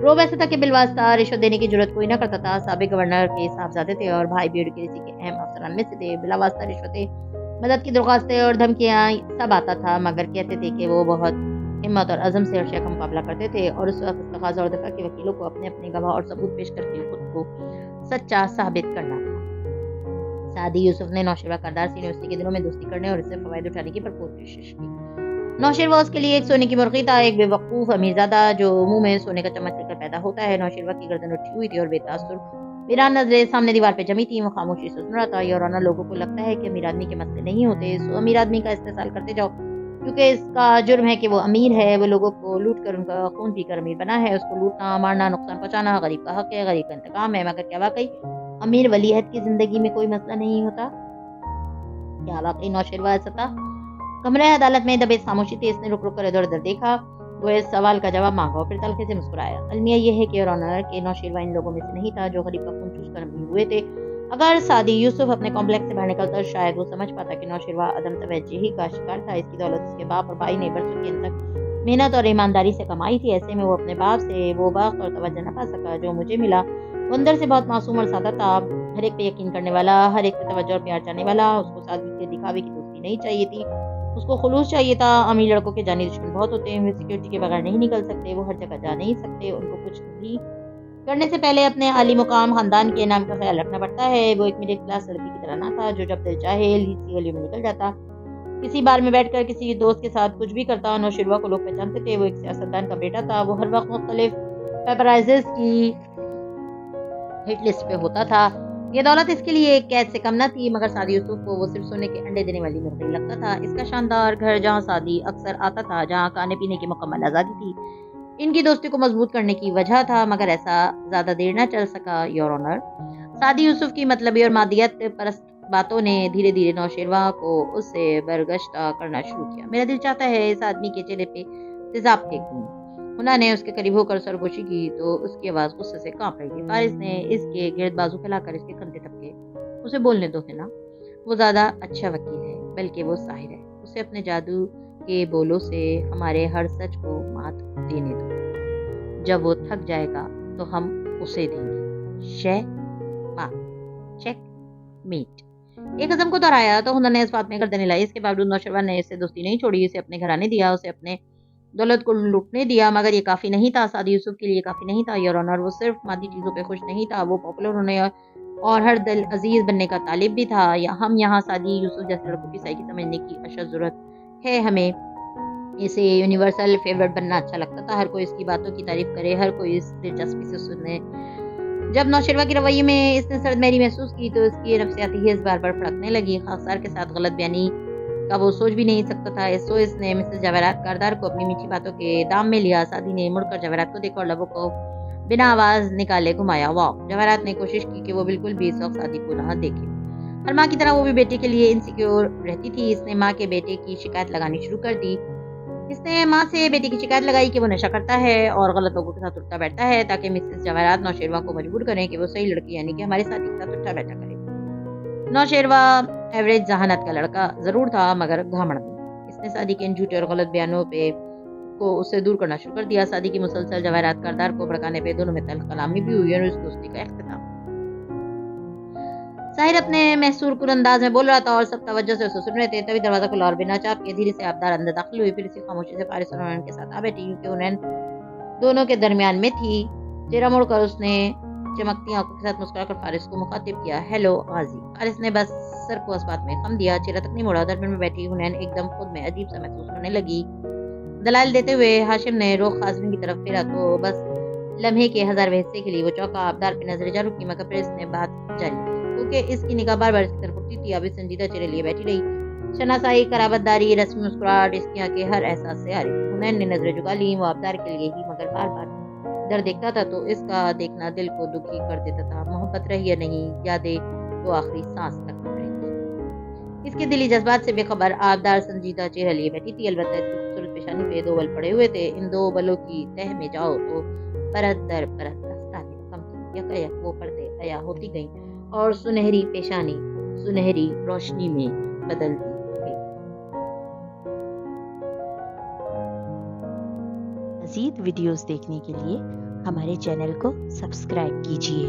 روب ایسا تھا کہ بالواسطہ رشوت دینے کی جرات کوئی نہ کرتا تھا۔ سابق گورنر کے صاحبزادے تھے اور بھائی بیوروکریسی کے اہم افسران میں سے تھے۔ بلاواسطہ رشوتیں، مدد کی درخواستیں اور دھمکیاں سب آتا تھا، مگر کہتے تھے کہ وہ بہت ہمت اور عزم سے ارشیا کا مقابلہ کرتے تھے، اور اس وقت استخاذہ اور دفاع کے وکیلوں کو اپنے اپنے گواہ اور ثبوت پیش کر کے خود کو سچا ثابت کرنا تھا۔ سعدی یوسف نے نوشیرہ کردار سے یونیورسٹی کے دنوں میں دوستی کرنے اور اس سے فوائد اٹھانے کی بھرپور کوشش کی۔ نوشیرہ اس کے لیے ایک سونے کی مرغی تھا، ایک بے وقوف امیرزادہ جو منہ میں سونے کا چمچ لے کر پیدا ہوتا ہے۔ نوشیرہ کی گردن اٹھی ہوئی تھی اور بے تاثر ویران نظریں سامنے دیوار پہ جمی تھیں۔ وہ خاموشی سے سن رہا تھا۔ یہ رونا لوگوں کو لگتا ہے کہ امیر آدمی کے مسئلے نہیں ہوتے، سو امیر آدمی کا استحصال کرتے جاؤ، کیونکہ اس کا جرم ہے کہ وہ امیر ہے۔ وہ لوگوں کو لوٹ کر ان کا خون پی کر امیر بنا ہے۔ اس کو لوٹنا، مارنا، نقصان پہنچانا غریب کا حق ہے، غریب کا انتقام ہے۔ مگر کیا واقعی امیر ولی عہد کی زندگی میں کوئی مسئلہ نہیں ہوتا؟ کیا واقعی نوشیرہ ایسا تھا؟ کمرہ عدالت میں دبے خاموشی تھی۔ اس نے رک رک کر ادھر ادھر دیکھا، وہ اس سوال کا جواب مانگا اور پھر تلخی سے مسکرایا۔ المیہ یہ ہے کہ رونر کے نوشیرہ ان لوگوں میں سے نہیں تھا جو غریب کا خون چوس کر امیر ہوئے تھے۔ اگر سعدی یوسف اپنے کمپلیکس سے باہر نکلتا شاید وہ سمجھ پاتا کہ نوشیرہ عدم توجہی کا شکار تھا۔ اس کی دولت اس کے باپ اور بھائی نے برسوں کی تک محنت اور ایمانداری سے کمائی تھی۔ ایسے میں وہ اپنے باپ سے وہ وقت اور توجہ نہ پا سکا جو مجھے ملا۔ وہ اندر سے بہت معصوم اور سادہ تھا، ہر ایک پہ یقین کرنے والا، ہر ایک پہ توجہ اور پیار چاہنے والا۔ اس کو سادگی کے دکھاوے کی دوستی نہیں چاہیے تھی، اس کو خلوص چاہیے تھا۔ امیر لڑکوں کے جانی دشمن بہت ہوتے ہیں، وہ سیکیورٹی کے بغیر نہیں نکل سکتے، وہ ہر جگہ جا نہیں سکتے، ان کو کچھ بھی کرنے سے پہلے اپنے عالی مقام خاندان کے نام کا خیال رکھنا پڑتا ہے۔ وہ ایک مڈل کلاس لڑکی کی طرح نہ تھا جو جب دل چاہے لیچ سی گلیوں میں نکل جاتا، کسی بار میں بیٹھ کر کسی دوست کے ساتھ کچھ بھی کرتا۔ نوشیرہ کو لوگ پہچانتے تھے، وہ ایک سیاستدان کا بیٹا تھا۔ وہ ہر وقت مختلف پیپرائزز کی ہٹ لسٹ پہ ہوتا تھا۔ یہ دولت اس کے لیے ایک قید سے کم نہ تھی، مگر سعدی یوسف کو وہ صرف سونے کے انڈے دینے والی مرغی لگتا تھا۔ اس کا شاندار گھر جہاں سعدی اکثر آتا تھا، جہاں کھانے پینے کی مکمل آزادی تھی، ان کی دوستی کو مضبوط کرنے کی وجہ تھا، مگر ایسا زیادہ دیر نہ چل سکا۔ یور آنر، سعدی یوسف کی مطلبی اور مادیت پرست باتوں نے دھیرے دھیرے نوشیروان کو اس سے برگشتہ کرنا شروع کیا۔ میرا دل چاہتا ہے اس آدمی کے چہرے پہ تیزاب پھینک دوں۔ ہنا نے اس کے قریب ہو کر سرگوشی کی تو اس کی آواز غصے سے کانپ رہی تھی۔ فارس نے اس کے گرد بازو پھیلا کر اس کے کندھے تھپکے۔ اسے بولنے دو ہنا، وہ زیادہ اچھا وکیل ہے، بلکہ وہ ساحر ہے۔ اسے اپنے جادو کے بولوں سے ہمارے ہر سچ کو مات دینے دو۔ جب وہ تھک جائے گا تو ہم اسے دیں گے شے مات، چیک میٹ۔ ایک قسم کو دہرایا تو ہنر نے اس بات میں گردن ہلائی۔ اس کے باوجود نوشیروان نے اس سے دوستی نہیں چھوڑی، اسے اپنے گھرانے دیا، اسے اپنے دولت کو لوٹنے دیا، مگر یہ کافی نہیں تھا۔ سعدی یوسف کے لیے کافی نہیں تھا یور آنر۔ وہ صرف مادی چیزوں پہ خوش نہیں تھا، وہ پاپولر ہونے اور ہر دل عزیز بننے کا طالب بھی تھا۔ ہم یہاں سعدی یوسف جیسے لڑکوں کی سائیکی سمجھنے کی اشد ضرورت ہے۔ ہمیں اسے یونیورسل فیورٹ بننا اچھا لگتا تھا، ہر کوئی اس کی باتوں کی تعریف کرے، ہر کوئی اس دلچسپی سے سنے۔ جب نوشیروان کی رویے میں اس نے سرد مہری محسوس کی تو اس کی نفسیاتی حس بار بار پھڑکنے لگی۔ خاکسار کے ساتھ غلط بیانی کا وہ سوچ بھی نہیں سکتا تھا۔ اس نے مسز جواہرات کاردار کو اپنی میٹھی باتوں کے دام میں لیا۔ سعدی نے مڑ کر جواہرات کو دیکھا اور لبوں کو بنا آواز نکالے گھمایا۔ واو! جواہرات نے کوشش کی کہ وہ بالکل بھی اس وقت سعدی کو نہ دیکھے۔ ہر ماں کی طرح وہ بھی بیٹے کے لیے انسیکیور رہتی تھی۔ اس نے ماں کے بیٹے کی شکایت لگانی شروع کر دی۔ اس نے ماں سے بیٹی کی شکایت لگائی کہ وہ نشہ کرتا ہے اور غلط لوگوں کے ساتھ اٹھتا بیٹھتا ہے، تاکہ مسز جواہرات نوشیروان کو مجبور کریں کہ وہ صحیح لڑکی یعنی کہ ہمارے ساتھی کے ساتھ اٹھا بیٹھا کرے۔ نوشیروان ایوریج ذہانت کا لڑکا ضرور تھا، مگر گھامڑ نہیں۔ اس نے سعدی کے ان جھوٹے اور غلط بیانوں کو اس سے دور کرنا شروع کر دیا۔ سعدی کی مسلسل جواہرات کاردار کو بھڑکانے پہ دونوں میں تلخ کلامی بھی ہوئی اور اس دوستی کا اختتام۔ ساحر اپنے محصور کن انداز میں بول رہا تھا اور سب توجہ سے اسے سن رہے تھے۔ تبھی دروازہ کھلا اور بنا چاپ کے دھیرے سے آبدار اندر داخل ہوئی۔ پھر اسی خاموشی سے فارس اور ہنر کے ساتھ آ بیٹھی، کیونکہ ہنر دونوں کے درمیان میں تھی۔ چہرہ موڑ کر اس نے چمکتی آنکھوں کے ساتھ مسکرا کر فارس کو مخاطب کیا، ہیلو غازی۔ فارس نے بس سر کو اس بات میں خم دیا، چہرہ تک نہیں موڑا۔ درمیان میں بیٹھی ہنر ایک دم خود میں عجیب سا محسوس کرنے لگی۔ دلائل دیتے ہوئے ہاشم نے رخ خازن کی طرف پھیرا تو بس لمحے کے 1000ویں حصے کے لیے وہ چوکا۔ آبدار پہ نظر جا رکی، مگر پھر اس نے بات جاری کی، کیونکہ اس کی نگاہ بار بار اس کی طرف اٹھتی تھی۔ ابھی سنجیدہ چہرے لیے بیٹھی رہی، شناسائی، قرابت داری، رسمی مسکراہٹ اس کی آنکھیں ہر احساس سے آ رہی تھی۔ ہنر نے نظریں جھکا لی، وہ آبدار کے لیے ہی مگر بار بار در دیکھتا تھا تو اس کا دیکھنا دل کو دکھی کر دیتا تھا۔ محبت رہی یا نہیں، یادیں تو آخری سانس تک رہیں گی۔ اس کے دلی جذبات سے بے خبر آبدار سنجیدہ چہرہ لیے بیٹھی تھی، البتہ اس کی خوبصورت پیشانی پہ 2 بل پڑے ہوئے تھے۔ ان 2 بلوں کی تہ میں جاؤ تو پرت در پرت دستانے کم تھیں، یکایک وہ پردے عیا ہوتی گئیں اور سنہری پیشانی سنہری روشنی میں بدلتی گئی۔ مزید ویڈیوز دیکھنے کے لیے ہمارے چینل کو سبسکرائب کیجیے۔